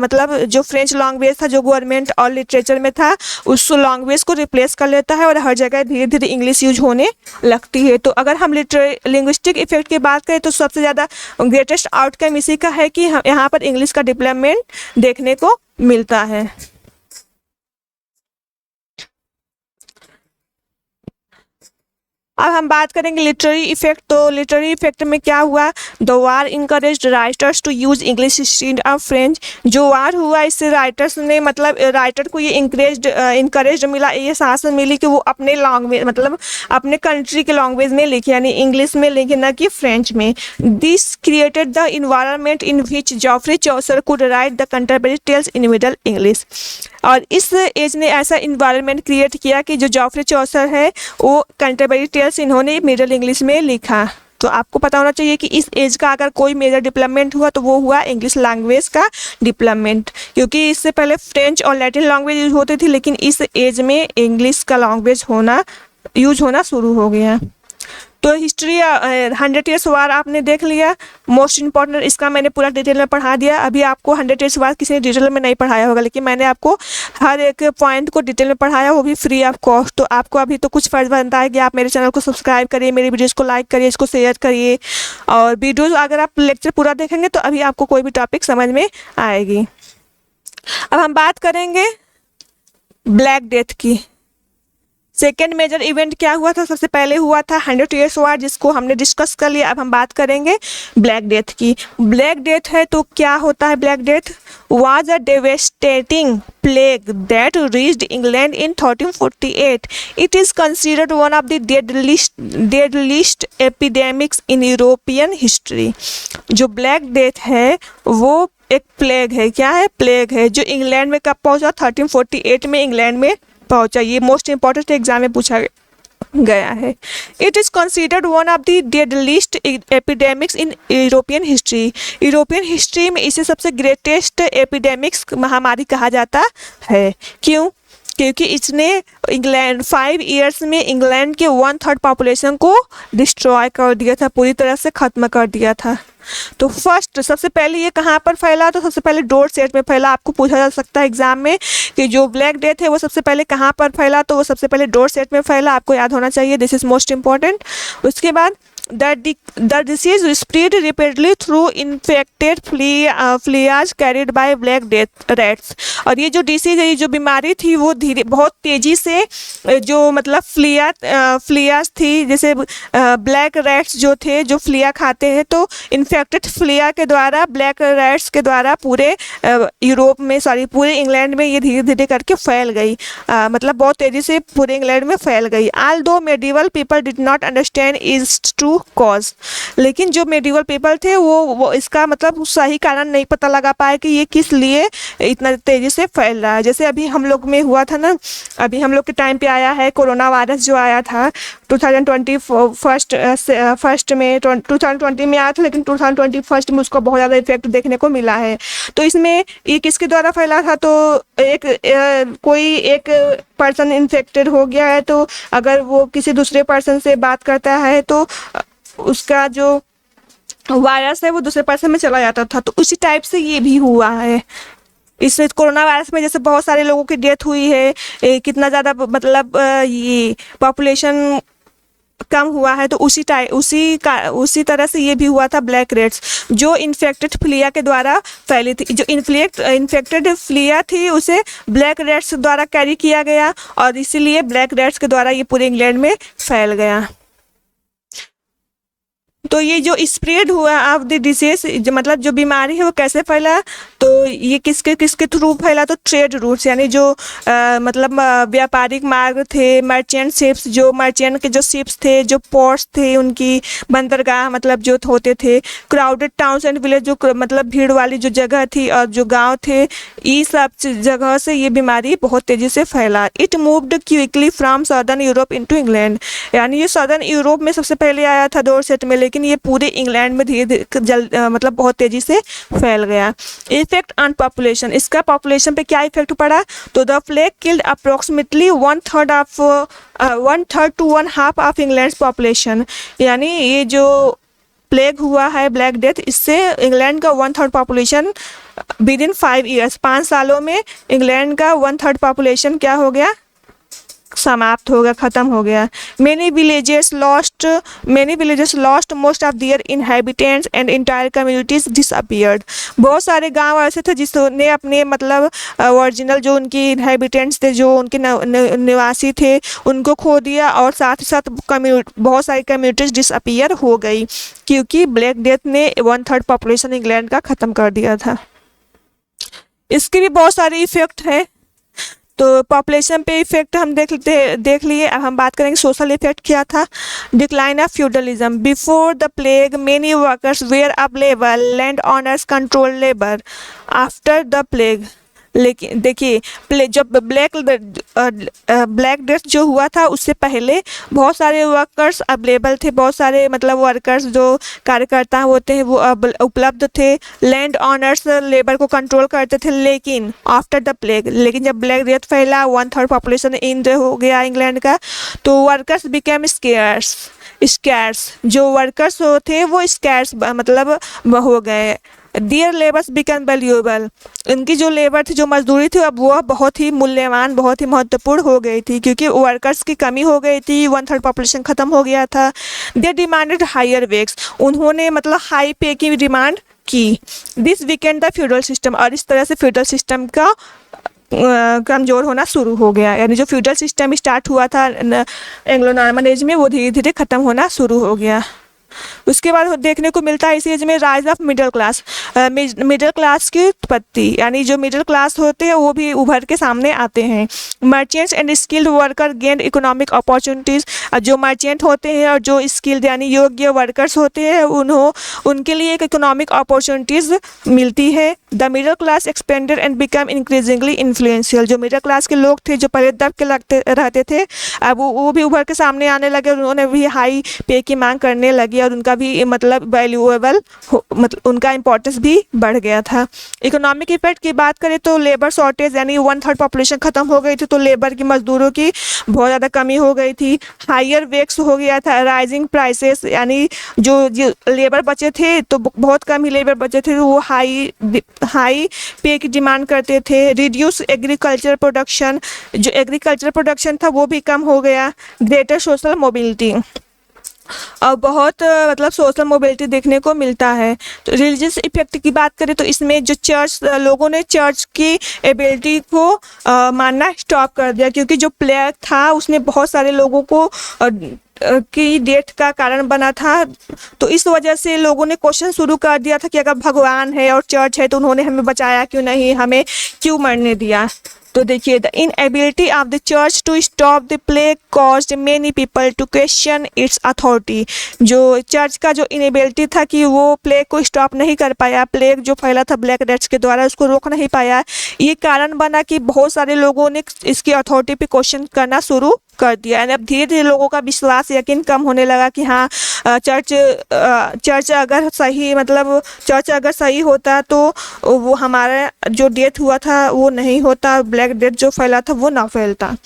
मतलब जो फ्रेंच लैंग्वेज था जो गवर्नमेंट और लिटरेचर में था उस लैंग्वेज को रिप्लेस कर लेता है और हर जगह धीरे धीरे इंग्लिश यूज होने लगती है। तो अगर हम लिंग्विस्टिक इफेक्ट की बात करें तो सबसे ज़्यादा ग्रेटेस्ट आउटकम इसी का है कि यहाँ पर इंग्लिश का डेवलपमेंट देखने को मिलता है। अब हम बात करेंगे लिटरेरी इफेक्ट। तो लिटरेरी इफेक्ट में क्या हुआ? The war encouraged writers to use English instead of French. जो वार हुआ इससे राइटर्स ने मतलब राइटर को ये इनकरेज मिला, ये शासन मिली कि वो अपने लैंग्वेज मतलब अपने कंट्री के लैंग्वेज में लिखे, यानी इंग्लिश में लिखे, न कि फ्रेंच में। This created the environment in which Geoffrey Chaucer could write the contemporary tales in middle English. और इस एज ने ऐसा इन्वायरमेंट क्रिएट किया कि जो जॉफ्री चौसर है वो कंटेम्परेरी टेल्स इन्होंने मिडल इंग्लिश में लिखा। तो आपको पता होना चाहिए कि इस एज का अगर कोई मेजर डेवलपमेंट हुआ तो वो हुआ इंग्लिश लैंग्वेज का डेवलपमेंट, क्योंकि इससे पहले फ्रेंच और लैटिन लैंग्वेज यूज होती थी, लेकिन इस एज में इंग्लिश का लैंग्वेज यूज होना शुरू हो गया। तो हिस्ट्री 100 ईयर्स वार आपने देख लिया, मोस्ट इंपॉर्टेंट, इसका मैंने पूरा डिटेल में पढ़ा दिया। अभी आपको 100 ईयर्स वार किसी ने डिटेल में नहीं पढ़ाया होगा, लेकिन मैंने आपको हर एक पॉइंट को डिटेल में पढ़ाया, वो भी फ्री ऑफ कॉस्ट। तो आपको अभी तो कुछ फर्ज बनता है कि आप मेरे चैनल को सब्सक्राइब करिए, मेरी वीडियोज़ को लाइक करिए, इसको शेयर करिए, और वीडियोज़ अगर आप लेक्चर पूरा देखेंगे तो अभी आपको कोई भी टॉपिक समझ में आएगी। अब हम बात करेंगे ब्लैक डेथ की। सेकेंड मेजर इवेंट क्या हुआ था? सबसे पहले हुआ था 100 ईयर्स वार, जिसको हमने डिस्कस कर लिया। अब हम बात करेंगे ब्लैक डेथ की। ब्लैक डेथ है तो क्या होता है? Black death was a devastating plague that reached England in 1348. It is considered one of the deadliest epidemics in European history. जो ब्लैक डेथ है वो एक प्लेग है। क्या है? प्लेग है, जो इंग्लैंड में कब पहुंचा? 1348 में इंग्लैंड में पहुंचा। ये मोस्ट इंपॉर्टेंट एग्जाम में पूछा गया है। It is considered one of the deadliest epidemics in European history. European history में इसे सबसे ग्रेटेस्ट एपिडेमिक्स महामारी कहा जाता है। क्यों? क्योंकि इसने इंग्लैंड 5 ईयर्स में इंग्लैंड के 1/3 पॉपुलेशन को डिस्ट्रॉय कर दिया था, पूरी तरह से ख़त्म कर दिया था। तो फर्स्ट सबसे पहले ये कहाँ पर फैला? तो सबसे पहले डोरसेट में फैला। आपको पूछा जा सकता है एग्जाम में कि जो ब्लैक डेथ है वो सबसे पहले कहाँ पर फैला, तो वो सबसे पहले डोरसेट में फैला। आपको याद होना चाहिए, दिस इज मोस्ट इंपॉर्टेंट। उसके बाद the disease spread rapidly through infected fleas carried by black death rats। और ये जो डिसीज है, ये जो बीमारी थी, वो बहुत तेज़ी से जो मतलब फ्लियाज थी, जैसे ब्लैक रैट्स जो थे, जो फ्लिया खाते हैं, तो इन्फेक्टेड फ्लिया के द्वारा, ब्लैक रैट्स के द्वारा पूरे यूरोप में, पूरे इंग्लैंड में ये धीरे धीरे करके फैल गई। मतलब बहुत तेज़ी से पूरे इंग्लैंड में फैल गई। Although medieval people did not understand is true cause, लेकिन जो मेडिवल पीपल थे वो इसका मतलब सही कारण नहीं पता लगा पाए कि ये किस लिए इतना तेज़ी से फैल रहा है। जैसे अभी हम लोग में हुआ था ना, अभी हम लोग के टाइम पे आया है कोरोना वायरस, जो आया था 2020 फर्स्ट में, 2020 में आया था, लेकिन 2021 में उसको बहुत ज़्यादा इफेक्ट देखने को मिला है। तो इसमें ये किसके द्वारा फैला था? तो कोई एक पर्सन इन्फेक्टेड हो गया है, तो अगर वो किसी दूसरे पर्सन से बात करता है तो उसका जो वायरस है वो दूसरे पर्सन में चला जाता था। तो उसी टाइप से ये भी हुआ है। इस कोरोना वायरस में जैसे बहुत सारे लोगों की डेथ हुई है, कितना ज़्यादा मतलब ये पॉपुलेशन कम हुआ है, तो उसी तरह से ये भी हुआ था ब्लैक रेट्स, जो इन्फेक्टेड फ्लिया के द्वारा फैली थी। जो इन्फेक्टेड फ्लिया थी उसे ब्लैक रेट्स द्वारा कैरी किया गया, और इसीलिए ब्लैक रेट्स के द्वारा ये पूरे इंग्लैंड में फैल गया। तो ये जो स्प्रेड हुआ ऑफ द डिसीज, मतलब जो बीमारी है वो कैसे फैला? तो ये किसके थ्रू फैला? तो ट्रेड रूट्स, यानी जो मतलब व्यापारिक मार्ग थे, मर्चेंट शिप्स, जो मर्चेंट के जो शिप्स थे, जो पोर्ट्स थे, उनकी बंदरगाह मतलब जो होते थे, क्राउडेड टाउन्स एंड विलेज, जो मतलब भीड़ वाली जो जगह थी और जो गांव थे, ये सब जगह से ये बीमारी बहुत तेज़ी से फैला। It moved quickly from southern Europe into England, यानी ये सदर्न यूरोप में सबसे पहले आया था डोरसेट में, लेकिन ये पूरे इंग्लैंड में धीरे धीरे मतलब बहुत तेज़ी से फैल गया। इफेक्ट ऑन पॉपुलेशन, इसका पॉपुलेशन पे क्या इफेक्ट पड़ा? तो the plague killed approximately 1/3 to 1/2 of England population, यानी ये जो प्लेग हुआ है ब्लैक डेथ, इससे इंग्लैंड का 1/3 पॉपुलेशन विद इन 5 ईयर्स, 5 सालों में इंग्लैंड का 1/3 पॉपुलेशन क्या हो गया? समाप्त हो गया, ख़त्म हो गया। Many villages lost most of their inhabitants and entire communities disappeared। बहुत सारे गांव ऐसे थे जिसने अपने मतलब ओरिजिनल जो उनकी इनहेबिटेंट्स थे, जो उनके निवासी थे, उनको खो दिया, और साथ ही साथ बहुत सारी कम्युनिटीज डिसअपियर हो गई, क्योंकि ब्लैक डेथ ने 1/3 पॉपुलेशन इंग्लैंड का ख़त्म कर दिया था। इसके भी बहुत सारे इफेक्ट है। तो पॉपुलेशन पे इफेक्ट हम देख लिए। अब हम बात करेंगे सोशल इफेक्ट क्या था। Decline of feudalism, before the plague many workers were available, land owners control labour. After the plague, लेकिन देखिए जब ब्लैक डेथ जो हुआ था उससे पहले बहुत सारे वर्कर्स अवेलेबल थे, बहुत सारे मतलब वर्कर्स जो कार्यकर्ता होते हैं वो उपलब्ध थे, लैंड ऑनर्स लेबर को कंट्रोल करते थे। लेकिन आफ्टर द प्लेग, लेकिन जब ब्लैक डेथ फैला, 1/3 पॉपुलेशन हो गया इंग्लैंड का, तो वर्कर्स बिकेम स्केयर्स, स्कैर्स, जो वर्कर्स थे वो स्कैर्स मतलब हो गए। देयर लेबर्स बिकम वैल्यूएबल, इनकी जो लेबर थी, जो मजदूरी थी, अब वह बहुत ही मूल्यवान, बहुत ही महत्वपूर्ण हो गई थी, क्योंकि वर्कर्स की कमी हो गई थी, 1/3 पॉपुलेशन ख़त्म हो गया था। दे डिमांडेड हायर वेक्स, उन्होंने मतलब हाई पे की डिमांड की। This Weeknd the feudal system, और इस तरह से फ्यूडल सिस्टम का कमज़ोर होना शुरू हो गया, यानी जो फ्यूडल सिस्टम स्टार्ट हुआ था एंग्लो नॉर्मन एज में, वो धीरे धीरे ख़त्म होना शुरू हो गया। उसके बाद देखने को मिलता है इसी एज में rise of middle class, middle class की उत्पत्ति, यानी जो मिडिल क्लास होते हैं वो भी उभर के सामने आते हैं। Merchants and skilled worker gain economic opportunities, जो मर्चेंट होते हैं और जो स्किल्ड यानी योग्य वर्कर्स होते हैं उनके लिए एक इकोनॉमिक अपॉर्चुनिटीज़ मिलती है। The middle class expanded and become increasingly influential, जो मिडिल क्लास के लोग थे, जो पहले दब के रहते थे, अब वो भी उभर के सामने आने लगे, उन्होंने भी हाई पे की मांग करने लगी और उनका भी मतलब वैल्यूएबल मतलब उनका इंपॉर्टेंस भी बढ़ गया था। इकोनॉमिक इफेक्ट की बात करें तो लेबर शॉर्टेज, यानी 1/3 पॉपुलेशन ख़त्म हो गई थी, तो लेबर की मजदूरों की बहुत ज़्यादा कमी हो गई थी। हायर वेक्स हो गया था। राइजिंग प्राइसेस, यानी जो लेबर बचे थे तो बहुत कम ही लेबर बचे थे, वो हाई पे की डिमांड करते थे। रिड्यूस एग्रीकल्चर प्रोडक्शन, जो एग्रीकल्चर प्रोडक्शन था वो भी कम हो गया। ग्रेटर सोशल मोबिलिटी, और बहुत मतलब सोशल मोबिलिटी देखने को मिलता है। तो रिलीजियस इफेक्ट की बात करें तो इसमें जो लोगों ने चर्च की एबिलिटी को मानना स्टॉप कर दिया, क्योंकि जो प्लेग था उसने बहुत सारे लोगों को की डेथ का कारण बना था। तो इस वजह से लोगों ने क्वेश्चन शुरू कर दिया था कि अगर भगवान है और चर्च है तो उन्होंने हमें बचाया क्यों नहीं, हमें क्यों मरने दिया। तो देखिए, the inability of the church to stop the plague caused many people to question its authority, जो चर्च का जो इनएबिलिटी था कि वो प्लेग को स्टॉप नहीं कर पाया, प्लेग जो फैला था ब्लैक डेथ्स के द्वारा उसको रोक नहीं पाया, ये कारण बना कि बहुत सारे लोगों ने इसकी अथॉरिटी पे क्वेश्चन करना शुरू कर दिया। अब धीरे धीरे लोगों का विश्वास यकीन कम होने लगा कि हाँ चर्च अगर सही मतलब चर्च अगर सही होता तो वो हमारा जो डेथ हुआ था वो नहीं होता, ब्लैक डेथ जो फैला था वो ना फैलता।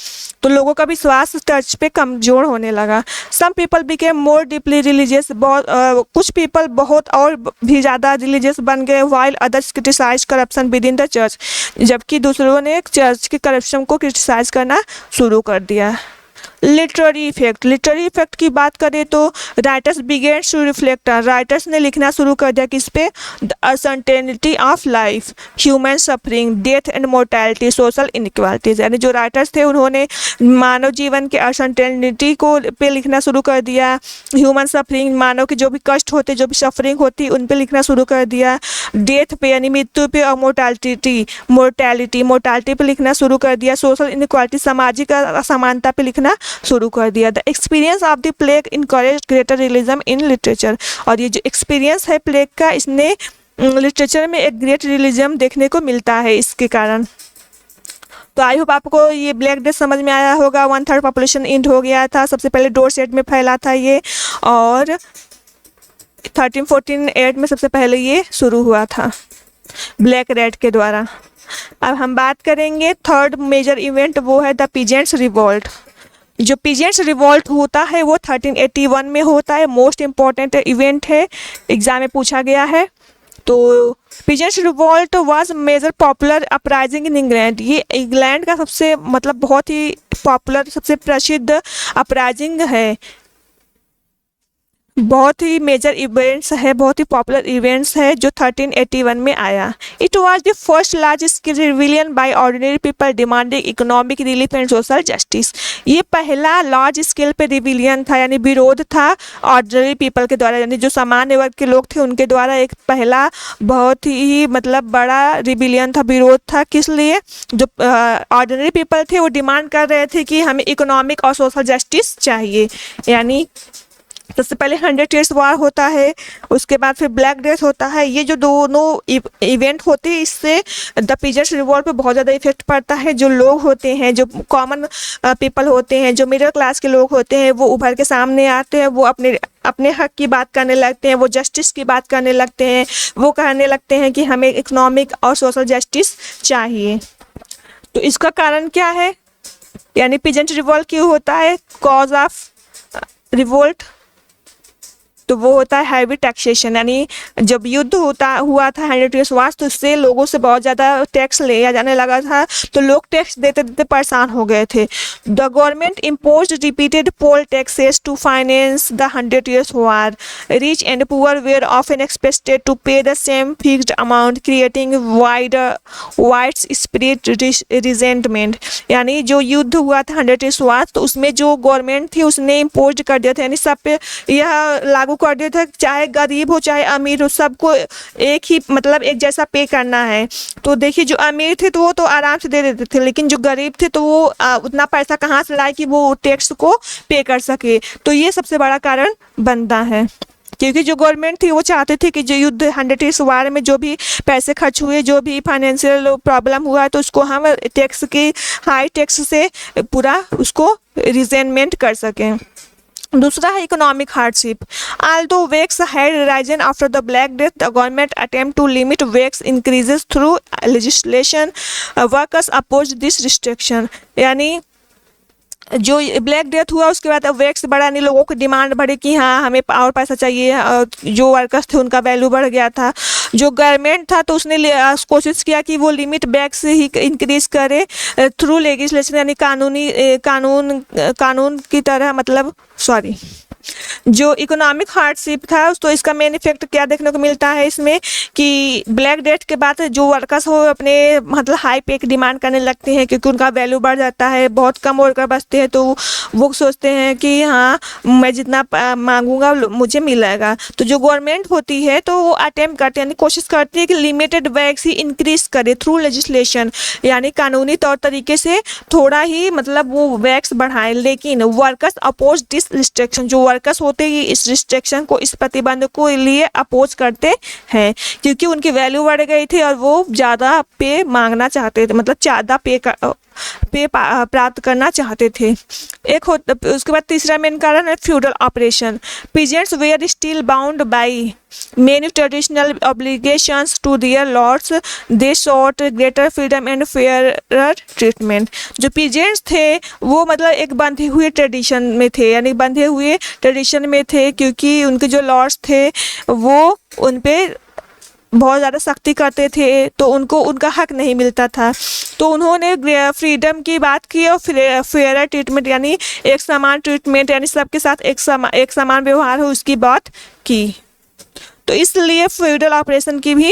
तो लोगों का विश्वास चर्च पे कमज़ोर होने लगा। Some people became more deeply religious, कुछ पीपल बहुत और भी ज़्यादा रिलीजियस बन गए। While others criticize corruption within the church, जबकि दूसरों ने चर्च के करप्शन को क्रिटिसाइज करना शुरू कर दिया। लिटरेरी इफेक्ट की बात करें तो writers began to reflect, writers ने लिखना शुरू कर दिया किस पे, the uncertainty of life, human suffering, death and mortality, social inequalities, यानी जो राइटर्स थे उन्होंने मानव जीवन के अनसर्टेनिटी को पे लिखना शुरू कर दिया। ह्यूमन सफरिंग, मानव के जो भी कष्ट होते, जो भी सफरिंग होती, उन पे लिखना शुरू कर दिया। डेथ पे यानी मृत्यु पे, और मोर्टैलिटी पे लिखना शुरू कर दिया। सोशल इनइक्वालिटी, सामाजिक असमानता पे लिखना शुरू कर दिया। The experience of the plague encourage greater realism in literature, और ये जो एक्सपीरियंस है प्लेग का, इसने लिटरेचर में एक ग्रेट रियलिज्म देखने को मिलता है इसके कारण। तो आई होप आपको ये ब्लैक डेथ समझ में आया होगा। 1/3 पॉपुलेशन एंड हो गया था। सबसे पहले डोरसेट में फैला था ये, और 1348 में सबसे पहले ये शुरू हुआ था ब्लैक डेथ के द्वारा। अब हम बात करेंगे थर्ड मेजर इवेंट, वो है द पीजेंट्स रिवॉल्ट। जो पीजेंट्स रिवॉल्ट होता है वो 1381 में होता है। मोस्ट इम्पॉर्टेंट इवेंट है, एग्जाम में पूछा गया है। तो peasants revolt was major popular uprising in England, ये इंग्लैंड का सबसे मतलब बहुत ही पॉपुलर, सबसे प्रसिद्ध अपराइजिंग है, बहुत ही मेजर इवेंट्स है, बहुत ही पॉपुलर इवेंट्स है जो 1381 में आया। It was the first large scale rebellion by ordinary people demanding economic relief and social justice, ये पहला लार्ज स्केल पे रिविलियन था, यानी विरोध था ऑर्डिनरी पीपल के द्वारा, यानी जो सामान्य वर्ग के लोग थे उनके द्वारा एक पहला बहुत ही मतलब बड़ा रिविलियन था, विरोध था। किस लिए? जो ऑर्डिनरी पीपल थे वो डिमांड कर रहे थे कि हमें इकोनॉमिक और सोशल जस्टिस चाहिए। यानी सबसे पहले 100 Years वार होता है, उसके बाद फिर ब्लैक डेथ होता है। ये जो दोनों इवेंट होते हैं इससे द पीजेंट्स रिवॉल्ट पे बहुत ज़्यादा इफेक्ट पड़ता है। जो लोग होते हैं, जो कॉमन पीपल होते हैं, जो मिडिल क्लास के लोग होते हैं, वो उभर के सामने आते हैं, वो अपने हक की बात करने लगते हैं, वो जस्टिस की बात करने लगते हैं, वो कहने लगते हैं कि हमें इकोनॉमिक और सोशल जस्टिस चाहिए। तो इसका कारण क्या है, यानी पीजेंट रिवॉल्ट क्यों होता है? कॉज ऑफ रिवोल्ट तो वो होता है हैवी टैक्सेशन, यानी जब युद्ध हुआ था 100 ईयर्स वार, तो उससे लोगों से बहुत ज़्यादा टैक्स लिया जाने लगा था, तो लोग टैक्स देते देते परेशान हो गए थे। The government impose repeated poll taxes to finance the 100 years war. Rich and poor were often expected to pay the same fixed amount, creating widespread resentment. यानी जो युद्ध हुआ था 100 ईयर्स वार, तो उसमें जो गवर्नमेंट थी उसने इम्पोज कर दिया था, यानी सब पे यह लागू कर दिया था, चाहे गरीब हो चाहे अमीर हो, सबको एक ही मतलब एक जैसा पे करना है। तो देखिए जो अमीर थे तो वो तो आराम से दे देते थे, लेकिन जो गरीब थे तो वो उतना पैसा कहाँ से लाए कि वो टैक्स को पे कर सके। तो ये सबसे बड़ा कारण बनता है, क्योंकि जो गवर्नमेंट थी वो चाहते थे कि जो युद्ध 100 ईयर्स वार में जो भी पैसे खर्च हुए, जो भी फाइनेंशियल प्रॉब्लम हुआ है, तो उसको हम टैक्स की हाई टैक्स से पूरा उसको रिजेनमेंट कर सकें। दूसरा है economic hardship. Although wages had risen after the black death, the government attempt to limit wages increases through legislation, workers oppose this restriction. यानी जो ब्लैक डेथ हुआ उसके बाद वैक्स बढ़ा, नहीं लोगों की डिमांड बढ़ी कि हाँ हमें और पैसा चाहिए, जो वर्कर्स थे उनका वैल्यू बढ़ गया था। जो गवर्नमेंट था तो उसने कोशिश किया कि वो लिमिट वैक्स ही इंक्रीज करे थ्रू लेजिस्लेशन, यानी कानून की तरह, मतलब सॉरी जो इकोनॉमिक हार्डशिप था, तो इसका मेन इफेक्ट क्या देखने को मिलता है इसमें कि ब्लैक डेथ के बाद जो वर्कर्स हो अपने मतलब हाई पे की डिमांड करने लगते हैं, क्योंकि उनका वैल्यू बढ़ जाता है, बहुत कम वर्कर बचते हैं, तो वो सोचते हैं कि हाँ मैं जितना मांगूंगा मुझे मिलेगा। तो जो गवर्नमेंट होती है तो वो अटेम्प्ट करते हैं, यानी कोशिश करती है कि लिमिटेड वैक्स ही इंक्रीज करे थ्रू लेजिस्लेशन, यानी कानूनी तौर तरीके से थोड़ा ही मतलब वो वैक्स बढ़ाए। लेकिन वर्कर्स अपोज दिस रिस्ट्रिक्शन, जो वर्कर्स होते ही इस रिस्ट्रिक्शन को, इस प्रतिबंध को लिए अपोज करते हैं, क्योंकि उनकी वैल्यू बढ़ गई थी और वो ज़्यादा पे मांगना चाहते थे, मतलब ज़्यादा पे प्राप्त करना चाहते थे। एक उसके बाद तीसरा मेन कारण है feudal oppression. Peasants were still bound by many traditional obligations to their lords, they sought greater freedom and fairer treatment। जो पीजेंट्स थे वो मतलब एक बंधे हुए ट्रेडिशन में थे, यानी बंधे हुए ट्रेडिशन में थे, क्योंकि उनके जो लॉर्ड्स थे वो उन पे बहुत ज़्यादा सख्ती करते थे, तो उनको उनका हक नहीं मिलता था। तो उन्होंने फ्रीडम की बात की और फेयर ट्रीटमेंट, यानी एक समान ट्रीटमेंट, यानी सबके साथ एक समान व्यवहार हो, उसकी बात की। तो इसलिए फ्यूडल ऑपरेशन की भी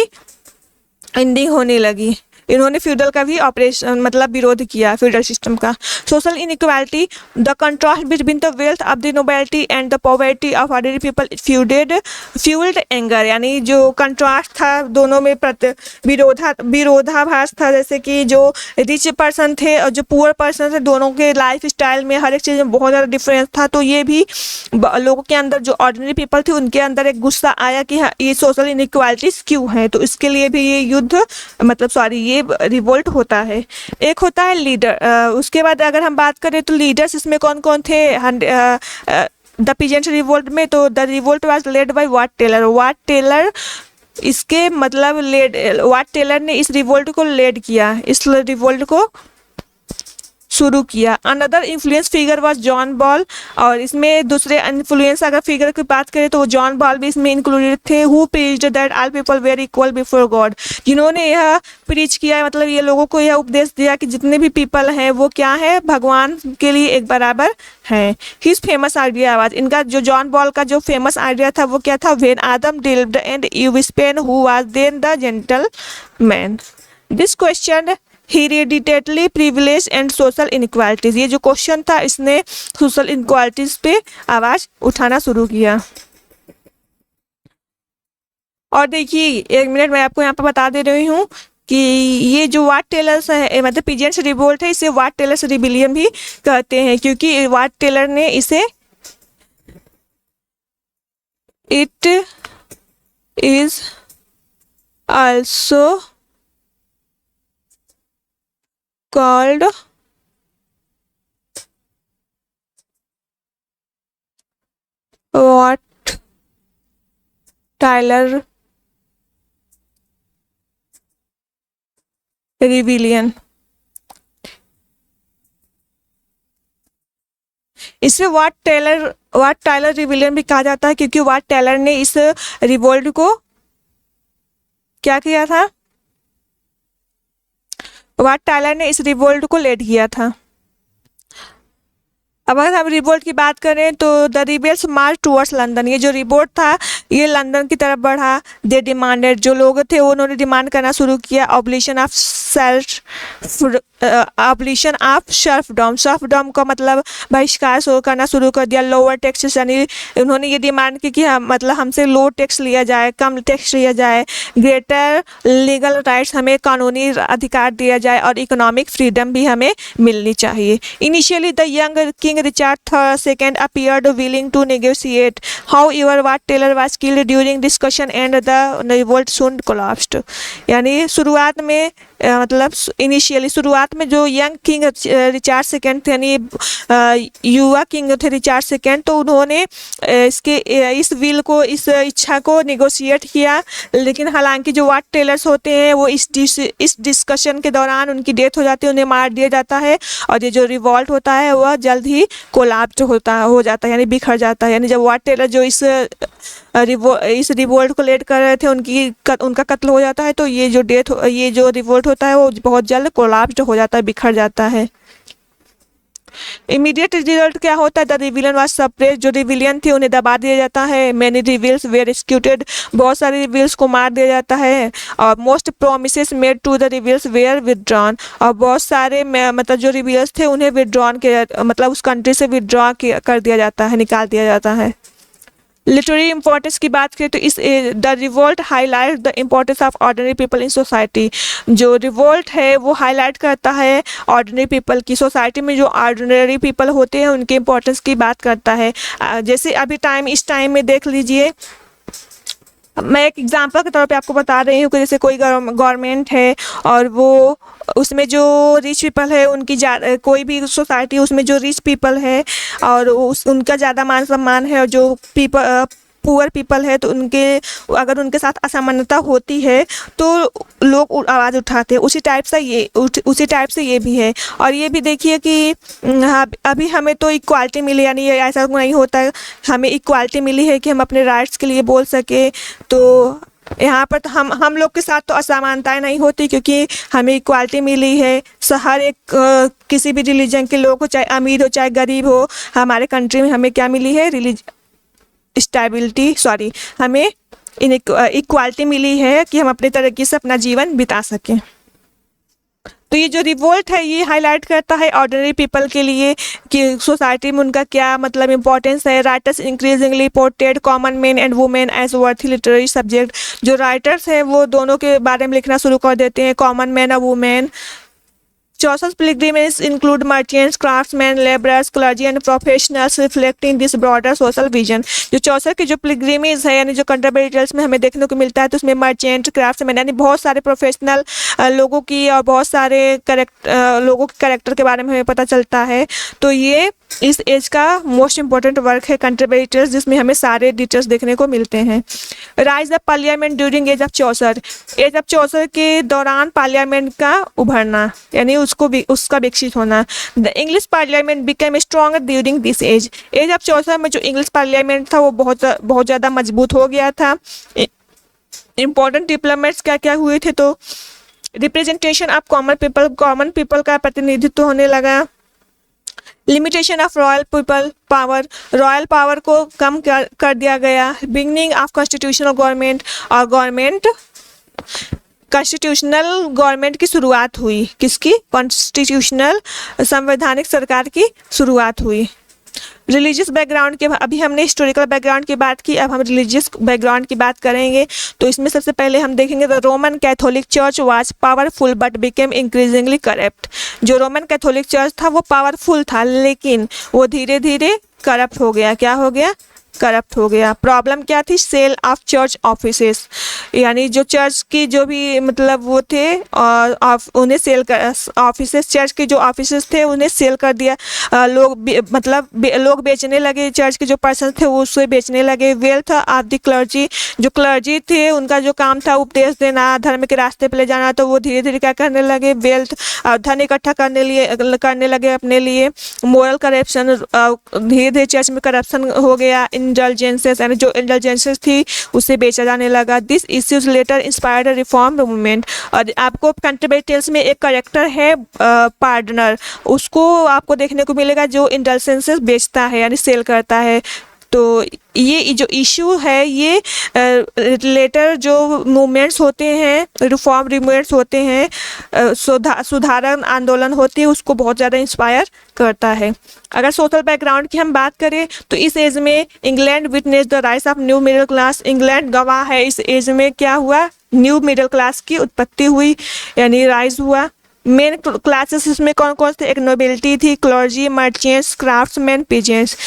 एंडिंग होने लगी। इन्होंने फ्यूडल का भी ऑपरेशन मतलब विरोध किया, फ्यूडल सिस्टम का। Social inequality, the contrast between the wealth of the nobility and the poverty of ordinary people fuelled anger, यानी जो कंट्रास्ट था दोनों में विरोधाभास था, जैसे कि जो रिच पर्सन थे और जो पुअर पर्सन थे, दोनों के लाइफ स्टाइल में हर एक चीज़ में बहुत ज़्यादा डिफरेंस था। तो ये भी लोगों के अंदर, जो ऑर्डिनरी पीपल थे उनके अंदर एक गुस्सा आया कि हाँ ये सोशल इनइक्वालिटीज क्यों है, तो इसके लिए भी ये युद्ध मतलब सॉरी ये रिवोल्ट होता है। एक होता है लीडर। उसके बाद अगर हम बात करें तो लीडर्स इसमें कौन कौन थे द पीजेंट रिवोल्ट में, तो the revolt was led by Wat Tyler. Wat Tyler इसके मतलब वाट टेलर ने इस रिवोल्ट को लीड किया, इस रिवोल्ट को शुरू किया। Another influence figure was John ball, और इसमें दूसरे इन्फ्लुएंस अगर फिगर की बात करें तो जॉन बॉल भी इसमें इंक्लूडेड थे। Who preached that all people were equal before God, जिन्होंने यह प्रीच किया, मतलब ये लोगों को यह उपदेश दिया कि जितने भी पीपल हैं वो क्या है, भगवान के लिए एक बराबर हैं। हिज फेमस आइडिया वाज, इनका जो जॉन बॉल का जो फेमस आइडिया था वो क्या था, when Adam delved and Eve span who was then the gentleman. This question hereditary privilege and social inequalities, ये जो क्वेश्चन था इसने सोशल इनइक्वालिटीज पे आवाज उठाना शुरू किया। और देखिए 1 मिनट मैं आपको यहाँ पर बता दे रही हूँ कि ये जो वाट टेलर्स है मतलब पीजेंट्स रिवोल्ट है, इसे वाट टेलर्स रिबिलियन भी कहते हैं, क्योंकि वाट टेलर ने इसे it is also called Wat Tyler Rebellion। इसे वाट टाइलर रिविलियन भी कहा जाता है, क्योंकि वाट टाइलर ने इस रिवोल्ट को क्या किया था, वाट टाइलर ने इस रिवोल्ट को लीड किया था। अब अगर हम रिवोल्ट की बात करें तो the rebels March towards London, ये जो रिवोल्ट था ये लंदन की तरफ बढ़ा। दे डिमांडेड, जो लोग थे उन्होंने डिमांड करना शुरू किया ऑब्लिशन ऑफ सर्फडम। सर्फडम का मतलब बहिष्कार करना शुरू कर दिया। लोअर टैक्सेस, यानी उन्होंने ये डिमांड की कि मतलब हमसे लो टैक्स लिया जाए, कम टैक्स लिया जाए। ग्रेटर लीगल राइट्स, हमें कानूनी अधिकार दिया जाए और इकोनॉमिक फ्रीडम भी हमें मिलनी चाहिए। Initially the young king Richard II appeared willing to negotiate. However, Wat Taylor was killed during discussion and the revolt soon collapsed. यानी शुरुआत में मतलब इनिशियली शुरुआत में जो यंग किंग रिचार्ड सेकेंड थे, यानी युवा किंग थे रिचार्ड सेकेंड, तो उन्होंने इस विल को, इस इच्छा को निगोशिएट किया। लेकिन हालांकि जो वाट टेलर्स होते हैं वो इस डिस्कशन के दौरान उनकी डेथ हो जाती है, उन्हें मार दिया जाता है और ये जो रिवॉल्ट होता है वह जल्द ही कोलैप्स हो जाता है, यानी बिखर जाता है। यानी जब वाट टेलर जो इस रिवोल्ट को लीड कर रहे थे उनका कत्ल हो जाता है, तो ये जो रिवोल्ट होता है वो बहुत जल्द कोलैप्स हो जाता है, बिखर जाता है। इमीडिएट रिजल्ट क्या होता है, द रिविलियन वाज सप्रेस, जो रिविलियन थे उन्हें दबा दिया जाता है। मैनी रिविल्स वेर एक्सिक्यूटेड, बहुत सारे रिविल्स को मार दिया जाता है। और most promises made to the rebels were withdrawn, और बहुत सारे मतलब जो रिविल्स थे उन्हें विदड्रॉन के मतलब उस कंट्री से विदड्रॉ कर दिया जाता है, निकाल दिया जाता है। लिटरेरी इंपॉर्टेंस की बात करें तो इस the revolt highlight the importance of ordinary people in society. जो रिवोल्ट है वो हाईलाइट करता है ऑर्डिनरी पीपल की, सोसाइटी में जो ऑर्डिनरी पीपल होते हैं उनके इम्पोर्टेंस की बात करता है। जैसे अभी इस टाइम में देख लीजिए, मैं एक एग्जांपल के तौर पे आपको बता रही हूँ कि जैसे कोई गवर्नमेंट है और वो उसमें जो रिच पीपल है उनकी कोई भी सोसाइटी उसमें जो रिच पीपल है और उनका ज़्यादा मान सम्मान है, और जो पुअर पीपल है तो अगर उनके साथ असमानता होती है तो लोग आवाज़ उठाते हैं। उसी टाइप से ये भी है। और ये भी देखिए कि अभी हमें तो इक्वालिटी मिली, यानी ऐसा नहीं होता है, हमें इक्वालिटी मिली है कि हम अपने राइट्स के लिए बोल सके। तो यहाँ पर तो हम लोग के साथ तो असमानताएं नहीं होती, क्योंकि हमें इक्वालिटी मिली है। हर एक किसी भी रिलीजन के लोग हो, चाहे अमीर हो चाहे गरीब हो, हमारे कंट्री में हमें क्या मिली है, हमें इक्वालिटी मिली है कि हम अपने तरीके से अपना जीवन बिता सकें। तो ये जो रिवोल्ट है ये हाईलाइट करता है ऑर्डिनरी पीपल के लिए कि सोसाइटी में उनका क्या मतलब इम्पोर्टेंस है। Writers increasingly portrayed common man and women as worthy literary subject. जो राइटर्स हैं वो दोनों के बारे में लिखना शुरू कर देते हैं, कॉमन मैन और women. Chaucer's pilgrimages include merchants, craftsmen, laborers, clergy and professionals reflecting this broader social vision। जो चौसर की जो पिलग्रिमेज है यानी जो कंटेम्परेरी टेल्स में हमें देखने को मिलता है तो उसमें मर्चेंट, क्राफ्ट्समैन यानी बहुत सारे प्रोफेशनल लोगों की और बहुत सारे लोगों के कैरेक्टर के बारे में हमें पता चलता है। तो ये इस एज का मोस्ट इंपॉर्टेंट वर्क है कंटेम्परेरी टेल्स, जिसमें हमें सारे डिटेल्स देखने को मिलते हैं। Rise the parliament during age of Chaucer. Age of Chaucer के दौरान पार्लियामेंट का उभरना यानी उसका विकसित होना। The English parliament became stronger during this age. Age of Chaucer में जो इंग्लिश पार्लियामेंट था वो बहुत ज़्यादा मजबूत हो गया था। इम्पोर्टेंट डेवलपमेंट्स क्या क्या हुए थे, तो रिप्रेजेंटेशन ऑफ कॉमन पीपल का प्रतिनिधित्व होने लगा। लिमिटेशन ऑफ रॉयल पावर को कम कर दिया गया। बिगनिंग ऑफ कॉन्स्टिट्यूशनल गवर्नमेंट और कॉन्स्टिट्यूशनल गवर्नमेंट की शुरुआत हुई। किसकी? कॉन्स्टिट्यूशनल संवैधानिक सरकार की शुरुआत हुई। रिलीजियस बैकग्राउंड के अभी हमने हिस्टोरिकल बैकग्राउंड की बात की, अब हम रिलीजियस बैकग्राउंड की बात करेंगे। तो इसमें सबसे पहले हम देखेंगे the Roman Catholic church was powerful but became increasingly corrupt. जो रोमन कैथोलिक चर्च था वो पावरफुल था लेकिन वो धीरे धीरे करप्ट हो गया। क्या हो गया? करप्ट हो गया। प्रॉब्लम क्या थी? सेल ऑफ चर्च ऑफिसेस, यानी जो चर्च की जो भी मतलब वो थे और उन्हें सेल कर, ऑफिसेस चर्च के जो ऑफिसेस थे उन्हें सेल कर दिया। लोग बेचने लगे, चर्च के जो पर्सन थे वो उसे बेचने लगे। वेल्थ ऑफ द क्लर्जी, जो क्लर्जी थे उनका जो काम था उपदेश देना, धर्म के रास्ते पे ले जाना, तो वो धीरे धीरे क्या करने लगे? वेल्थ, धन इकट्ठा करने लगे अपने लिए। मोरल करप्शन, धीरे धीरे चर्च में करप्शन हो गया। इंडल्जेंसेस, यानी जो इंडल्जेंसेस थी उसे बेचा जाने लगा। This issues later inspired reform movement. और आपको कैंटरबरी टेल्स में एक करेक्टर है पार्डनर, उसको आपको देखने को मिलेगा जो इंडल्जेंसेस बेचता है यानी सेल करता है। तो ये जो इशू है ये लेटर जो मूवमेंट्स होते हैं, रिफॉर्म मूवमेंट्स होते हैं, सुधारण आंदोलन होती है, उसको बहुत ज़्यादा इंस्पायर करता है। अगर सोशल बैकग्राउंड की हम बात करें तो इस एज में England witness the rise of new middle class. England गवाह है इस एज में क्या हुआ? न्यू मिडिल क्लास की उत्पत्ति हुई यानी राइज हुआ। मेन क्लासेस इसमें कौन कौन थे? एक नोबिलिटी थी, clergy, merchants, craftsman, peasants.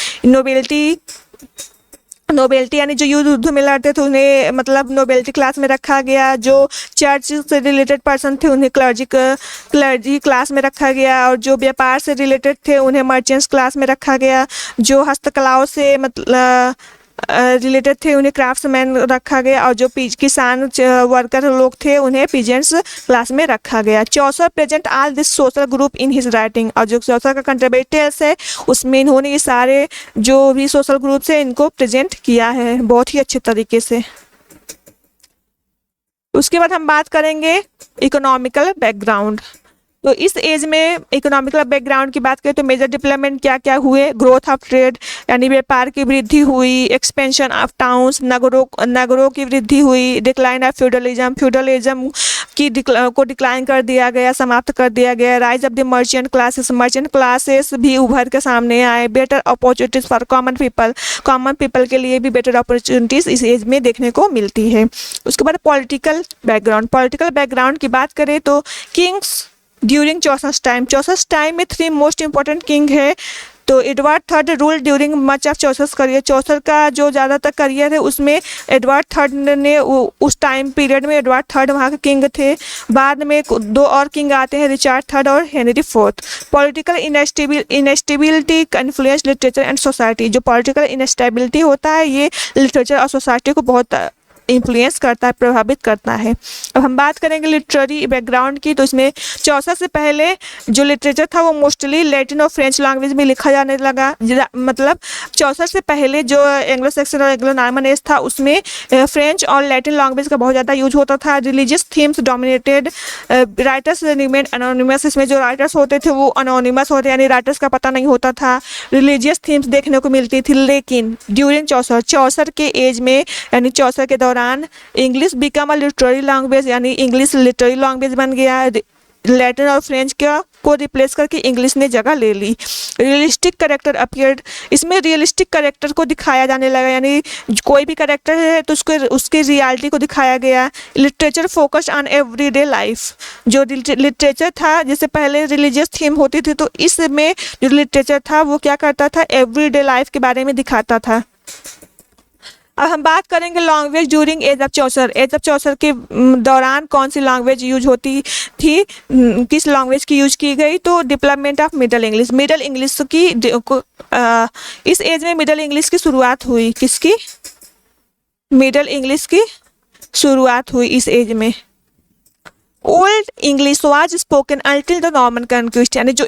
Nobility यानी जो युद्ध में लड़ते थे उन्हें मतलब नोबेलिटी क्लास में रखा गया। जो चर्च से रिलेटेड पर्सन थे उन्हें क्लर्जी क्लास में रखा गया, और जो व्यापार से रिलेटेड थे उन्हें मर्चेंट्स क्लास में रखा गया। जो हस्तकलाओं से मतलब रिलेटेड थे उन्हें क्राफ्ट्समैन रखा गया, और जो किसान वर्कर लोग थे उन्हें पीजेंट्स क्लास में रखा गया। Chaucer present all this social group in his writing, और जो चौसर का कैंटरबरी टेल्स है उसमें इन्होंने ये सारे जो भी सोशल ग्रुप्स है इनको प्रेजेंट किया है बहुत ही अच्छे तरीके से। उसके बाद हम बात करेंगे इकोनॉमिकल बैकग्राउंड। तो इस एज में इकोनॉमिकल बैकग्राउंड की बात करें तो मेजर डेवलपमेंट क्या क्या हुए? ग्रोथ ऑफ ट्रेड यानी व्यापार की वृद्धि हुई। एक्सपेंशन ऑफ टाउन्स, नगरों की वृद्धि हुई। डिक्लाइन ऑफ फ्यूडलिज्म को डिक्लाइन कर दिया गया, समाप्त कर दिया गया। Rise of the merchant classes भी उभर के सामने आए। Better opportunities for common people के लिए भी बेटर अपॉर्चुनिटीज इस एज में देखने को मिलती है। उसके बाद पॉलिटिकल बैकग्राउंड की बात करें तो किंग्स ड्यूरिंग चौसस टाइम में 3 मोस्ट इंपॉर्टेंट किंग है। तो Edward third rule during much of चौसस करियर, चौसर का जो ज़्यादातर करियर है उसमें एडवर्ड थर्ड ने उस टाइम पीरियड में एडवर्ड थर्ड वहाँ के किंग थे। बाद में 2 और किंग आते हैं, रिचर्ड थर्ड और Henry fourth. Political instability influence literature and society, जो पॉलिटिकल इनस्टेबिलिटी होता है ये लिटरेचर और सोसाइटी को बहुत इन्फ्लुएंस करता है, प्रभावित करता है। अब हम बात करेंगे लिटरेरी बैकग्राउंड की, तो इसमें चौसर से पहले जो लिटरेचर था वो मोस्टली लैटिन और फ्रेंच लैंग्वेज में लिखा जाने लगा। मतलब चौसर से पहले जो एंग्लो सैक्सन और एंग्लो नॉर्मन एज था उसमें फ्रेंच और लैटिन लैंग्वेज का बहुत ज़्यादा यूज होता था। Religious themes dominated, writers remain anonymous, इसमें जो राइटर्स होते थे वो अनोनिमस होते यानी राइटर्स का पता नहीं होता था। रिलीजियस थीम्स देखने को मिलती थी। लेकिन ड्यूरिंग चौसर के एज में यानी चौसर के दौरान English become a literary language, यानी इंग्लिश लिटरेरी लैंग्वेज बन गया। लैटिन और फ्रेंच को रिप्लेस करके इंग्लिश ने जगह ले ली। रियलिस्टिक कैरेक्टर अपीयर्ड, इसमें रियलिस्टिक कैरेक्टर को दिखाया जाने लगा, यानी कोई भी कैरेक्टर है तो उसके रियलिटी को दिखाया गया। Literature focused on everyday life, जो लिटरेचर था जैसे पहले रिलीजियस थीम होती थी तो इसमें जो लिटरेचर था वो क्या करता था? एवरीडे लाइफ के बारे में दिखाता था। अब हम बात करेंगे language during age of Chaucer के दौरान कौन सी लैंग्वेज यूज होती थी, किस लैंग्वेज की यूज की गई? तो डेवलपमेंट ऑफ मिडल इंग्लिश की इस एज में मिडल इंग्लिश की शुरुआत हुई। किसकी? मिडल इंग्लिश की शुरुआत हुई इस एज में। Old English was spoken until the Norman conquest, यानी जो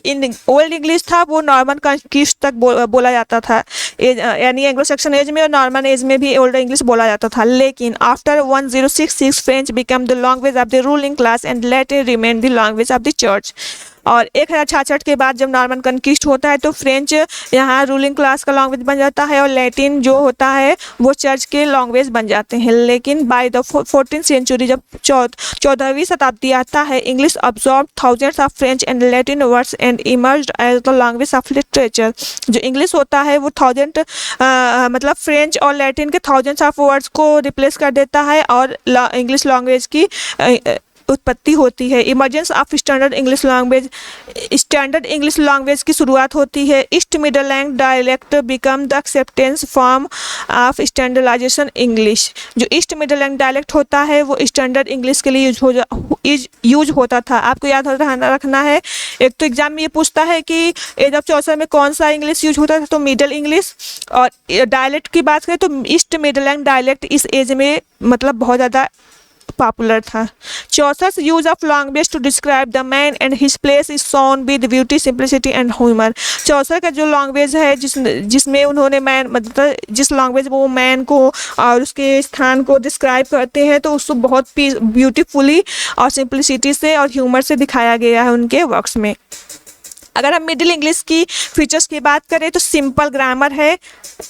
ओल्ड इंग्लिश था वो नॉर्मन कॉन्क्विस्ट तक बोला जाता था, यानी एंग्लो सैक्सन एज में और नॉर्मन एज में भी ओल्ड इंग्लिश बोला जाता था। लेकिन after 1066 French become the language of the ruling class and Latin remain the language of the church. और 1066 के बाद जब नॉर्मन कॉन्क्विस्ट होता है तो फ्रेंच यहाँ रूलिंग क्लास का लैंग्वेज बन जाता है और लैटिन जो होता है वो चर्च के लैंग्वेज बन जाते हैं। लेकिन बाय द 14th सेंचुरी जब 14वीं शताब्दी आता है, English absorb thousands of French and Latin words and emerged as the language of literature. जो इंग्लिश होता है वो मतलब फ्रेंच और लैटिन के थाउजेंड्स ऑफ वर्ड्स को रिप्लेस कर देता है और इंग्लिश लैंग्वेज की उत्पत्ति होती है। Emergence of standard English language, standard English language की शुरुआत होती है। East Midland dialect become the acceptance form of standardization English. जो ईस्ट मिडलैंड डायलेक्ट होता है वो स्टैंडर्ड इंग्लिश के लिए यूज होता था। आपको याद रखना है, एक तो एग्जाम में ये पूछता है कि एज ऑफ चौसर में कौन सा इंग्लिश यूज होता था, तो मिडल इंग्लिश। और डायलेक्ट की बात करें तो ईस्ट मिडलैंड डायलेक्ट इस एज में मतलब बहुत ज़्यादा पॉपुलर था। Chaucer's use of language to describe the man and his place is shown with beauty, simplicity and humour. Chaucer का जो लैंग्वेज है जिसमें उन्होंने मैन मतलब जिस लैंग्वेज वो मैन को और उसके स्थान को डिस्क्राइब करते हैं तो उसको बहुत ब्यूटीफुली और सिंपलिसिटी से और ह्यूमर से दिखाया गया है उनके वर्क्स में। अगर हम मिडिल इंग्लिश की फीचर्स की बात करें तो सिंपल ग्रामर है,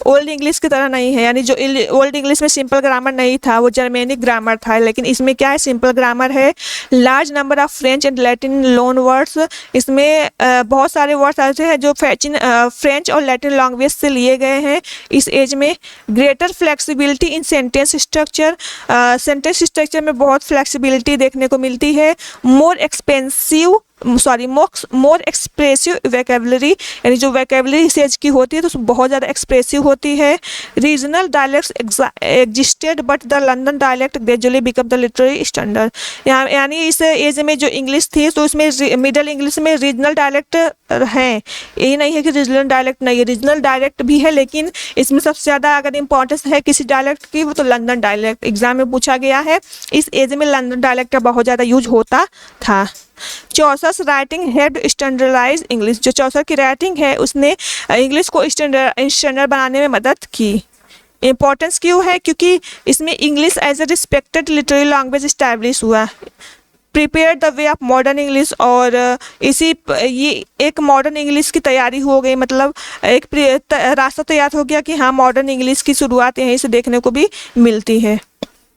ओल्ड इंग्लिश की तरह नहीं है। यानी जो ओल्ड इंग्लिश में सिंपल ग्रामर नहीं था वो जर्मेनिक ग्रामर था, लेकिन इसमें क्या है, सिंपल ग्रामर है। Large number of French and Latin loan words, इसमें बहुत सारे वर्ड्स ऐसे हैं जो फ्रेंच और लैटिन लैंग्वेज से लिए गए हैं इस एज में। ग्रेटर फ्लेक्सिबिलिटी इन सेंटेंस स्ट्रक्चर, सेंटेंस स्ट्रक्चर में बहुत फ्लेक्सिबिलिटी देखने को मिलती है। मोर एक्सप्रेसिव वैकेबलरी, यानी जो वैकेबलरी इस एज की होती है तो बहुत ज़्यादा एक्सप्रेसिव होती है। Regional dialects existed but the London dialect gradually become the literary standard. यानी इस एज में जो इंग्लिश थी तो इसमें मिडल इंग्लिश में रीजनल डायलेक्ट हैं, यही नहीं है कि रीजनल डायलेक्ट नहीं है, रीजनल डायलेक्ट भी है, लेकिन इसमें सबसे ज़्यादा अगर इंपॉर्टेंस है किसी डायलेक्ट की वो तो लंदन डायलेक्ट। एग्जाम में पूछा गया है, इस एज में लंदन डायलेक्ट का बहुत ज़्यादा यूज होता था। Chaucer's writing had standardize English, जो चौसर की राइटिंग है उसने इंग्लिश को स्टैंडर्ड बनाने में मदद की। इम्पोर्टेंस क्यों है, क्योंकि इसमें English as a respected literary language establish हुआ। Prepare the way of modern English, और ये एक मॉडर्न इंग्लिश की तैयारी हो गई, मतलब एक रास्ता तैयार हो गया कि हाँ मॉडर्न इंग्लिश की शुरुआत यहीं से देखने को भी मिलती है।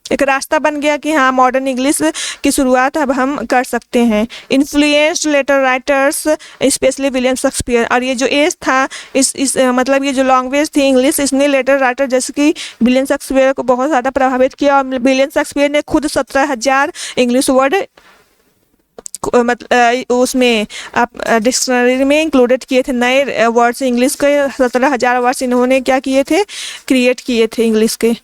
एक रास्ता बन गया कि हाँ मॉडर्न इंग्लिश की शुरुआत अब हम कर सकते हैं। Influenced later writers especially William Shakespeare, और ये जो एज था इस मतलब ये जो लैंग्वेज थी इंग्लिश, इसने लेटर राइटर जैसे कि विलियम शेक्सपियर को बहुत ज़्यादा प्रभावित किया। और विलियम शेक्सपियर ने खुद 17,000 इंग्लिश वर्ड मतलब उसमें आप डिक्शनरी में इंक्लूडेड किए थे, नए वर्ड्स इंग्लिश के 17,000 वर्ड्स इन्होंने क्या किए थे, क्रिएट किए थे इंग्लिश के।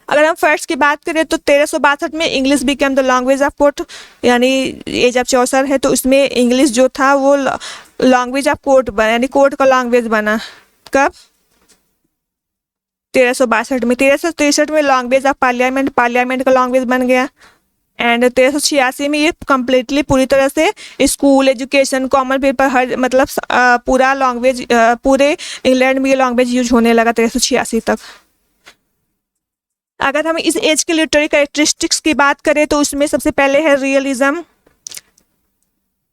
अगर हम फैक्ट्स की बात करें तो 1362 में English became the language of court, यानी एज ऑफ चौसर है तो इसमें इंग्लिश जो था वो लैंग्वेज ऑफ कोर्ट बना, यानी कोर्ट का लैंग्वेज बना। कब? 1362 में। 1363 में लैंग्वेज ऑफ पार्लियामेंट का लैंग्वेज बन गया। एंड 1386 में ये कम्प्लीटली पूरी तरह से स्कूल एजुकेशन कॉमन पीपल हर मतलब पूरा लैंग्वेज पूरे इंग्लैंड में ये लैंग्वेज यूज होने लगा 1386 तक। अगर हम इस एज के लिटरेरी कैरेक्टरिस्टिक्स की बात करें तो उसमें सबसे पहले है रियलिज्म।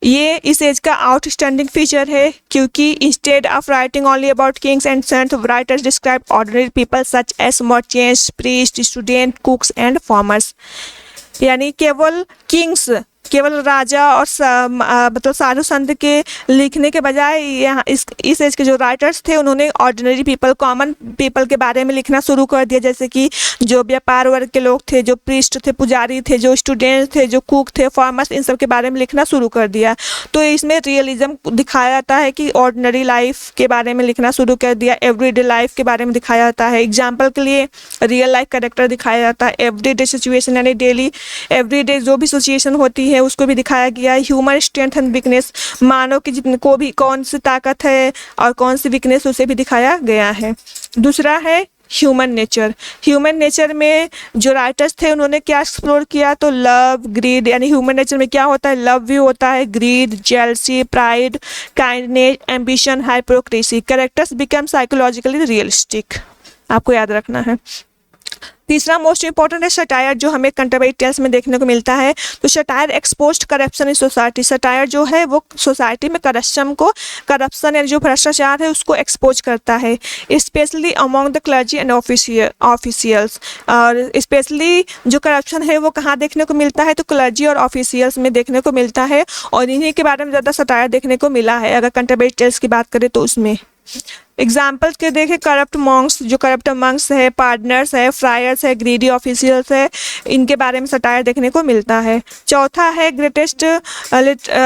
ये इस एज का आउटस्टैंडिंग फीचर है, क्योंकि instead of writing only about kings and saints, writers describe ordinary people such as merchants, priest, student, cooks and farmers. यानी केवल राजा और मतलब साधु संत के लिखने के बजाय यहाँ इस एज के जो राइटर्स थे उन्होंने ऑर्डिनरी पीपल, कॉमन पीपल के बारे में लिखना शुरू कर दिया, जैसे कि जो व्यापार वर्ग के लोग थे, जो प्रीस्ट थे, पुजारी थे, जो स्टूडेंट थे, जो कुक थे, फार्मर्स, इन सब के बारे में लिखना शुरू कर दिया। तो इसमें रियलिज्म दिखाया जाता है कि ऑर्डिनरी लाइफ के बारे में लिखना शुरू कर दिया, एवरीडे लाइफ के बारे में दिखाया जाता है। एग्जाम्पल के लिए रियल लाइफ कैरेक्टर दिखाया जाता है, एवरीडे सिचुएशन यानी डेली एवरीडे जो भी सिचुएशन होती है उसको भी दिखाया गया है। ह्यूमन स्ट्रेंथ एंड वीकनेस, मानव की जितने को भी कौन सी ताकत है और कौन सी वीकनेस उसे भी दिखाया गया है। दूसरा है ह्यूमन नेचर। ह्यूमन नेचर में जो राइटर्स थे उन्होंने क्या एक्सप्लोर किया, तो लव, ग्रीड, यानी ह्यूमन नेचर में क्या होता है, लव भी होता है, greed, jealousy, pride, kindness, ambition, hypocrisy. Characters become psychologically realistic, आपको याद रखना है। तीसरा मोस्ट इंपॉर्टेंट है सटायर, जो हमें कंटेम्परेरी टेल्स में देखने को मिलता है। तो satire exposed corruption in society. Satire जो है वो सोसाइटी में करप्शन यानी जो भ्रष्टाचार है उसको एक्सपोज करता है, specially among the clergy and officials. और स्पेशली जो करप्शन है वो कहाँ देखने को मिलता है, तो क्लर्जी और ऑफिशियल्स में देखने को मिलता है, और इन्हीं के बारे में ज़्यादा सटायर देखने को मिला है अगर कंटेम्परेरी टेल्स की बात करें तो उसमें। एग्जाम्पल्स के देखें, करप्ट मॉन्क्स, जो करप्ट मंक्स है, पार्टनर्स है, फ्रायर्स है, ग्रीडी ऑफिशियल्स है, इनके बारे में सटायर देखने को मिलता है। चौथा है ग्रेटेस्ट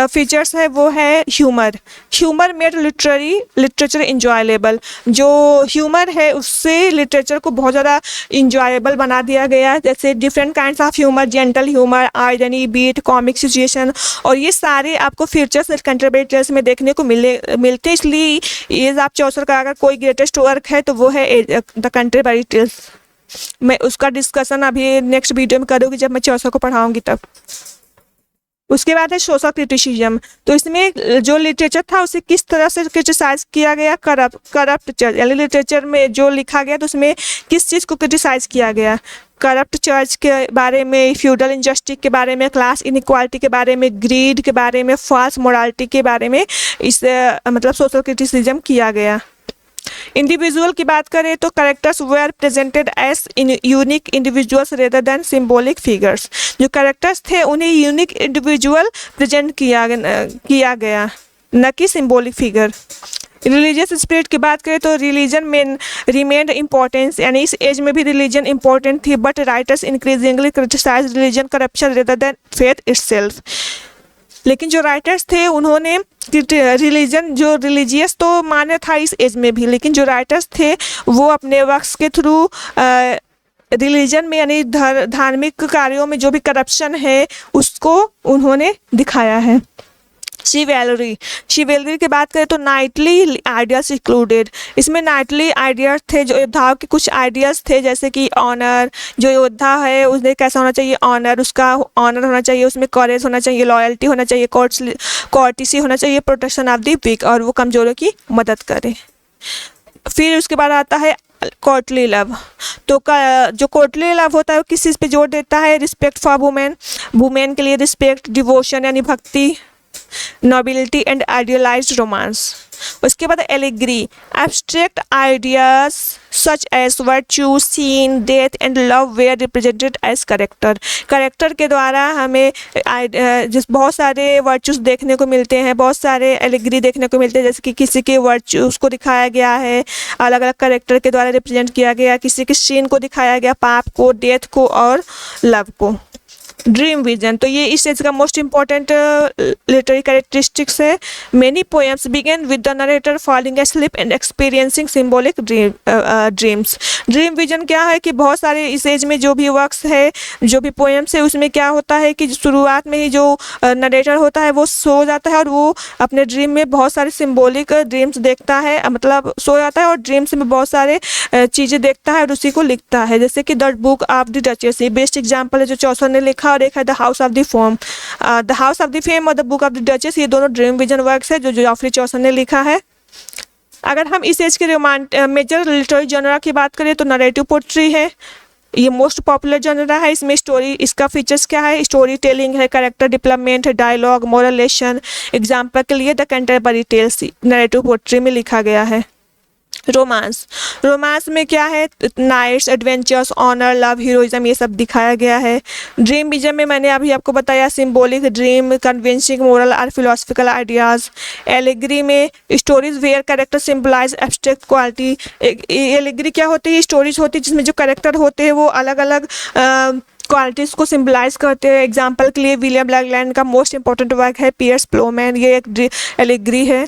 फीचर्स है वो है humour. Humour made literature enjoyable. जो ह्यूमर है उससे लिटरेचर को बहुत ज़्यादा इंजॉयबल बना दिया गया है। जैसे different kinds of humour, gentle humour, irony, wit, comic situation, और ये सारे आपको फीचर्स कंटेम्परेरी टेल्स में देखने को मिलते हैं। इसलिए ये आप चौसर का अगर कोई ग्रेटेस्ट वर्क है तो वो है द कंटेम्परेरी टेल्स। मैं उसका डिस्कशन अभी नेक्स्ट वीडियो में करूँगी जब मैं चौसर को पढ़ाऊँगी तब। उसके बाद है सोशल क्रिटिसिज्म। तो इसमें जो लिटरेचर था उसे किस तरह से क्रिटिसाइज किया गया, करप्ट चर्च, यानी लिटरेचर में जो लिखा गया तो उसमें किस चीज़ को क्रिटिसाइज किया गया। करप्ट चर्च के बारे में, फ्यूडल इनजस्टिस के बारे में, क्लास इनइक्वालिटी के बारे में, ग्रीड के बारे में, फॉल्स मोरालिटी के बारे में इस मतलब सोशल क्रिटिसिज्म किया गया। इंडिविजुअल की बात करें तो characters were presented as unique individuals rather than symbolic figures. जो कैरेक्टर्स थे उन्हें यूनिक इंडिविजुअल प्रेजेंट किया गया, न कि सिंबॉलिक फिगर। रिलीजियस स्पिरिट की बात करें तो रिलीजन में रिमेन्ड इम्पोर्टेंस, यानी इस एज में भी रिलीजन इंपॉर्टेंट थी, but writers increasingly criticize religion corruption rather than faith itself. लेकिन जो राइटर्स थे उन्होंने रिलीजन, जो रिलीजियस तो माने था इस एज में भी, लेकिन जो राइटर्स थे वो अपने वर्क्स के थ्रू रिलीजन में यानी धार्मिक कार्यों में जो भी करप्शन है उसको उन्होंने दिखाया है। शिवेलरी की बात करें तो नाइटली आइडियाज इंक्लूडेड। इसमें नाइटली आइडियाज थे, जो योद्धाओं के कुछ आइडियाज़ थे, जैसे कि ऑनर, जो योद्धा है उसने कैसा होना चाहिए, ऑनर, उसका ऑनर होना चाहिए, उसमें कॉरेज होना चाहिए, लॉयल्टी होना चाहिए, कॉर्टिसी होना चाहिए, प्रोटेक्शन ऑफ द वीक, और वो कमजोरों की मदद करे। फिर उसके बाद आता है कोर्टली लव। तो जो कोर्टली लव होता है वो किस चीज़ पे जोर देता है, रिस्पेक्ट फॉर वुमेन के लिए रिस्पेक्ट, डिवोशन यानी भक्ति, नोबिलिटी एंड आइडियलाइज्ड रोमांस। उसके बाद allegory, abstract ideas such as virtue, sin, death and love were represented as character के द्वारा हमें जिस बहुत सारे वर्च्यूज देखने को मिलते हैं, बहुत सारे एलिग्री देखने को मिलते हैं, जैसे कि किसी के वर्च्यूज को दिखाया गया है, अलग अलग कैरेक्टर के द्वारा रिप्रेजेंट किया गया, किसी के सीन को दिखाया गया, पाप को, डेथ को और लव को। ड्रीम विजन, तो ये इस एज का मोस्ट इंपॉर्टेंट लिटरेरी कैरेक्टरिस्टिक्स है। Many poems begin with the narrator falling asleep and experiencing symbolic dreams. Dream vision क्या है कि बहुत सारे इस एज में जो भी वर्क्स है, जो भी पोएम्स है, उसमें क्या होता है कि शुरुआत में ही जो नरेटर होता है वो सो जाता है और वो अपने ड्रीम में बहुत सारे सिंबॉलिक ड्रीम्स देखता है, मतलब सो जाता है और ड्रीम्स में बहुत सारे चीज़ें देखता है और उसी को लिखता है। जैसे कि the Book of the Duchess, ये बेस्ट एग्जाम्पल है जो चौसर ने लिखा, और एक है the House of the Fame और the Book of the Duchess. ये दोनों ड्रीम विजन वर्क्स है जो जॉफरी चौसर ने लिखा है। अगर हम इस एज के मेजर लिटरेरी जनरा की बात करें तो नरेटिव पोट्री है, ये मोस्ट पॉपुलर जनरा है। इसमें स्टोरी, इसका फीचर्स क्या है, स्टोरी टेलिंग है, कैरेक्टर डेवलपमेंट है, डायलॉग, मोरल लेसन। एग्जाम्पल के लिए the contemporary tales narrative poetry में लिखा गया है। रोमांस में क्या है, knights, adventures, honour, love, heroism, ये सब दिखाया गया है। ड्रीम विजन में मैंने अभी आपको बताया सिंबॉलिक ड्रीम, कन्विंसिंग मोरल और फिलोसफिकल आइडियाज। एलिग्री में stories where character symbolize abstract quality. Allegory क्या होती है, स्टोरीज होती है जिसमें जो कैरेक्टर होते हैं वो अलग अलग क्वालिटीज़ को सिंबलाइज करते हैं। एग्जाम्पल के लिए विलियम ब्लैकलैंड का मोस्ट इंपॉर्टेंट वर्क है पियर्स प्लोमैन, ये एक एलिग्री है।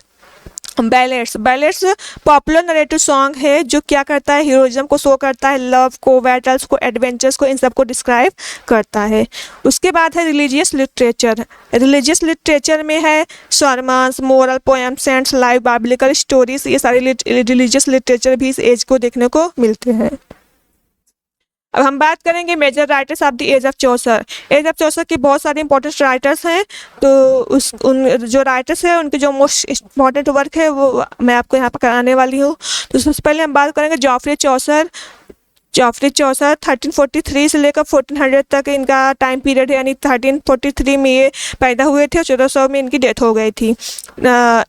बैलेट्स पॉपुलर नरेटिव सॉन्ग है जो क्या करता है, हीरोइज्म को शो करता है, लव को, बैटल्स को, एडवेंचर्स को, इन सब को डिस्क्राइब करता है। उसके बाद है रिलीजियस लिटरेचर में है sermons, moral poems, saints, live biblical stories, ये सारे रिलीजियस लिटरेचर भी इस एज को देखने को मिलते हैं। अब हम बात करेंगे major writers of the age of Chaucer. Age of Chaucer के बहुत सारे इंपॉर्टेंट राइटर्स हैं, तो उन जो राइटर्स हैं उनके जो मोस्ट इंपॉर्टेंट वर्क है वो मैं आपको यहाँ पर कराने वाली हूँ। तो सबसे पहले हम बात करेंगे जॉफरी चौसर 1343 से लेकर 1400 तक इनका टाइम पीरियड है, यानी 1343 में ये पैदा हुए थे और 1400 में इनकी डेथ हो गई थी।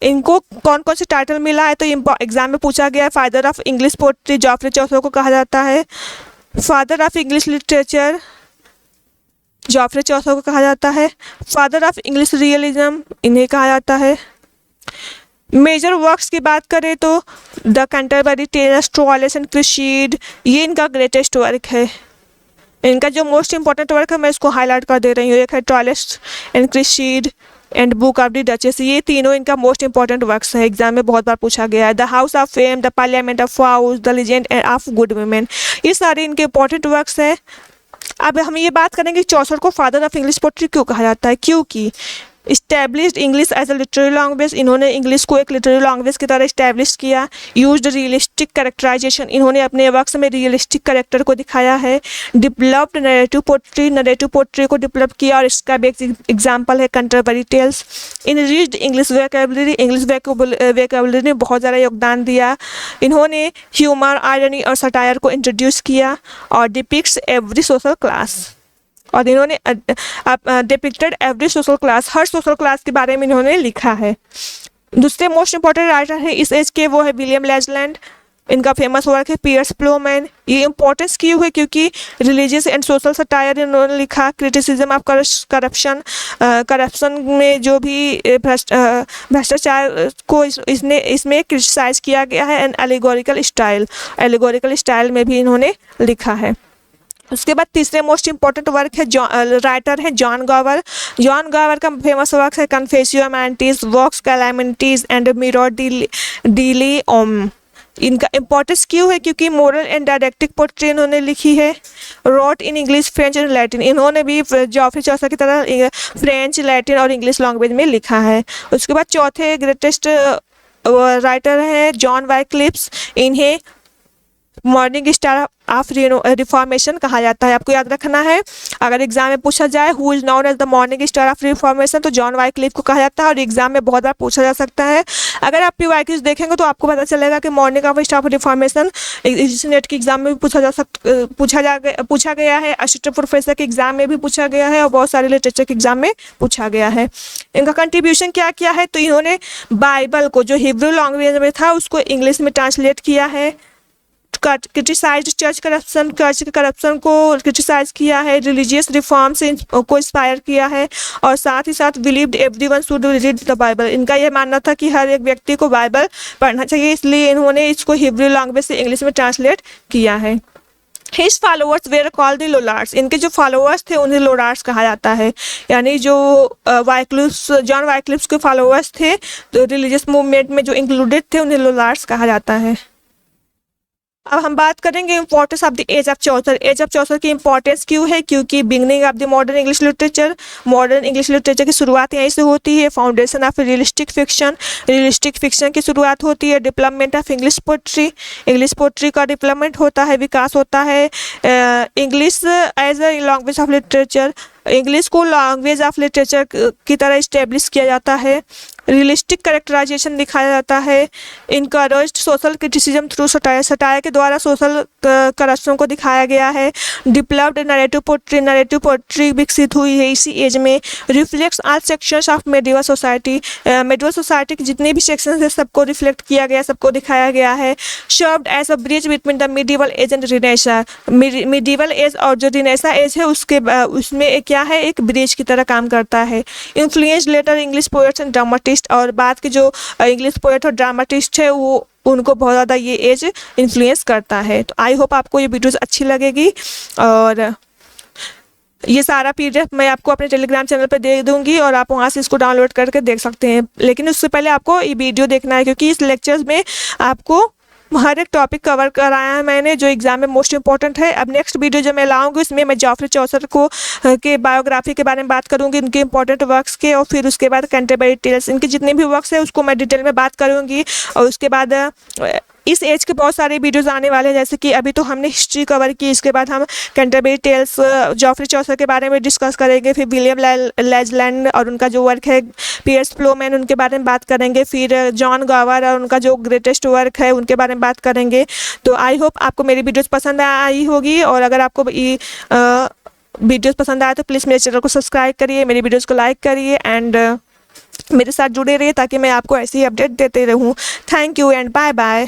इनको कौन कौन से टाइटल मिला है तो एग्जाम में पूछा गया है। Father of English poetry Geoffrey Chaucer को कहा जाता है। Father of English literature Geoffrey Chaucer को कहा जाता है। फादर ऑफ इंग्लिश रियलिज्म इन्हें कहा जाता है। मेजर वर्क्स की बात करें तो the Canterbury Tales, Troilus and Criseyde, ये इनका ग्रेटेस्ट वर्क है। इनका जो मोस्ट इंपॉर्टेंट वर्क है मैं इसको हाईलाइट कर दे रही हूँ। एक है Troilus and Criseyde and Book of the Duchess, ये तीनों इनका मोस्ट इंपॉर्टेंट वर्क्स है, एग्जाम में बहुत बार पूछा गया है। The House of Fame, the Parliament of Fowls, the Legend of Good Women, ये सारे इनके इंपॉर्टेंट वर्क्स हैं। अब हम ये बात करेंगे चौसर को फादर ऑफ इंग्लिश पोट्री क्यों कहा जाता है। क्योंकि established English as a literary language, इन्होंने इंग्लिश को एक लिटरेरी लैंग्वेज की तरह इस्टेब्लिश किया। यूज्ड रियलिस्टिक कैरेक्टराइजेशन, इन्होंने अपने वर्क्स में रियलिस्टिक कैरेक्टर को दिखाया है। Developed narrative poetry, narrative poetry को डेवलप किया और इसका भी एक एग्जाम्पल है Canterbury tales. Enriched English vocabulary, English vocabulary ने बहुत ज़्यादा योगदान दिया। इन्होंने ह्यूमर, आयरनी और सटायर को इंट्रोड्यूस किया और डिपिक्ट्स एवरी सोशल क्लास, और इन्होंने डिपिक्टेड एवरी सोशल क्लास, हर सोशल क्लास के बारे में इन्होंने लिखा है। दूसरे मोस्ट इंपॉर्टेंट राइटर है इस एज के, वो है विलियम लेजलैंड। इनका फेमस वर्क है पियर्स प्लोमैन। ये इंपॉर्टेंस क्यों है क्योंकि रिलीजियस एंड सोशल सटायर इन्होंने लिखा। क्रिटिसिज्म ऑफ करप्शन में जो भी भ्रष्टाचार को इसमें क्रिटिसाइज किया गया है। एंड एलिगोरिकल स्टाइल में भी इन्होंने लिखा है। उसके बाद तीसरे मोस्ट इंपॉर्टेंट वर्क है राइटर है जॉन गॉवर। जॉन गॉवर का फेमस वर्क है कन्फेसियो अमेंटिस, वॉक्स कैलामिटीज एंड मिरर डी ओम। इनका इंपॉर्टेंस क्यों है क्योंकि मोरल एंड डायरेक्टिक पोट्री इन्होंने लिखी है। Wrote in English, French and Latin, इन्होंने भी जॉफरी चौसर की तरह फ्रेंच, लैटिन और इंग्लिश लैंग्वेज में लिखा है। उसके बाद चौथे ग्रेटेस्ट राइटर हैं जॉन वाइक्लिफ। इन्हें मॉर्निंग स्टार ऑफ रिफॉर्मेशन कहा जाता है। आपको याद रखना है, अगर एग्जाम में पूछा जाए who is known as the morning star of reformation तो जॉन वाइक्लिफ को कहा जाता है, और एग्जाम में बहुत बार पूछा जा सकता है। अगर आप PYQs देखेंगे तो आपको पता चलेगा कि morning of star of reformation net के एग्जाम में भी पूछा गया है, असिस्टेंट प्रोफेसर के एग्जाम में भी पूछा गया है, और बहुत सारे लिटरेचर के एग्जाम में पूछा गया है। इनका कंट्रीब्यूशन क्या किया है, तो इन्होंने बाइबल को जो हिब्रू लैंग्वेज में था उसको इंग्लिश में ट्रांसलेट किया है। क्रिटिसाइज चर्च के करप्शन को क्रिटिसाइज किया है। रिलीजियस रिफॉर्म से को इंस्पायर किया है, और साथ ही साथ believed everyone should read the Bible. इनका यह मानना था कि हर एक व्यक्ति को बाइबल पढ़ना चाहिए, इसलिए इन्होंने इसको हिब्रू लैंग्वेज से इंग्लिश में ट्रांसलेट किया है। His followers were called the Lollards, इनके जो फॉलोअर्स थे उन्हें लोलार्ड्स कहा जाता है। यानी जो जॉन वाइक्लिफ के फॉलोअर्स थे तो रिलीजियस मूवमेंट में जो इंक्लूडेड थे उन्हें लोलार्ड्स कहा जाता है। अब हम बात करेंगे importance of the age of Chaucer. Age of Chaucer की इंपॉर्टेंस क्यों है क्योंकि beginning of the modern English literature की शुरुआत यहीं से होती है। फाउंडेशन ऑफ रियलिस्टिक फिक्शन की शुरुआत होती है। डेवलपमेंट ऑफ इंग्लिश पोट्री का डेवलपमेंट होता है, विकास होता है। English as a language of literature, English को लैंग्वेज ऑफ लिटरेचर की तरह इस्टेब्लिश किया जाता है। रियलिस्टिक कैरेक्टराइजेशन दिखाया जाता है। Encouraged social criticism through satire के द्वारा सोशल करप्शन को दिखाया गया है। डेवलप्ड नरेटिव पोट्री विकसित हुई है इसी एज में। Reflects all sections of medieval society के जितने भी सेक्शंस हैं सबको रिफ्लेक्ट किया गया, सबको दिखाया गया है। Served as a bridge between the medieval age and renaissance, medieval age और जो रिनेसा एज है उसमें क्या है, एक ब्रिज की तरह काम करता है। Influence later English poets and dramatist, और बाद के जो इंग्लिश पोएट और ड्रामाटिस्ट है वो उनको बहुत ज़्यादा ये एज इन्फ्लुएंस करता है। तो आई होप आपको ये वीडियोस अच्छी लगेगी, और ये सारा PDF मैं आपको अपने टेलीग्राम चैनल पे दे दूंगी और आप वहाँ से इसको डाउनलोड करके देख सकते हैं। लेकिन उससे पहले आपको ये वीडियो देखना है क्योंकि इस लेक्चर्स में आपको हर एक टॉपिक कवर कराया है मैंने जो एग्जाम में मोस्ट इंपॉर्टेंट है। अब नेक्स्ट वीडियो जो मैं लाऊंगी उसमें मैं जॉफरी चौसर के बायोग्राफी के बारे में बात करूंगी, इनके इंपॉर्टेंट वर्क्स के, और फिर उसके बाद कैंटरबरी टेल्स, इनके जितने भी वर्क्स हैं उसको मैं डिटेल में बात करूंगी। और उसके बाद इस एज के बहुत सारे वीडियोस आने वाले हैं, जैसे कि अभी तो हमने हिस्ट्री कवर की, इसके बाद हम कैंटरबरी टेल्स, जॉफरी चौसर के बारे में डिस्कस करेंगे, फिर विलियम लेजलैंड और उनका जो वर्क है, पियर्स प्लोमैन उनके बारे में बात करेंगे, फिर जॉन गॉवर और उनका जो ग्रेटेस्ट वर्क है उनके बारे में बात करेंगे। तो आई होप आपको मेरी वीडियोज़ पसंद आई होगी, और अगर आपको वीडियोज़ पसंद आए तो प्लीज़ मेरे चैनल को सब्सक्राइब करिए, मेरी वीडियोज़ को लाइक करिए, एंड मेरे साथ जुड़े रहिए ताकि मैं आपको ऐसी ही अपडेट देते रहूँ। Thank you and bye bye.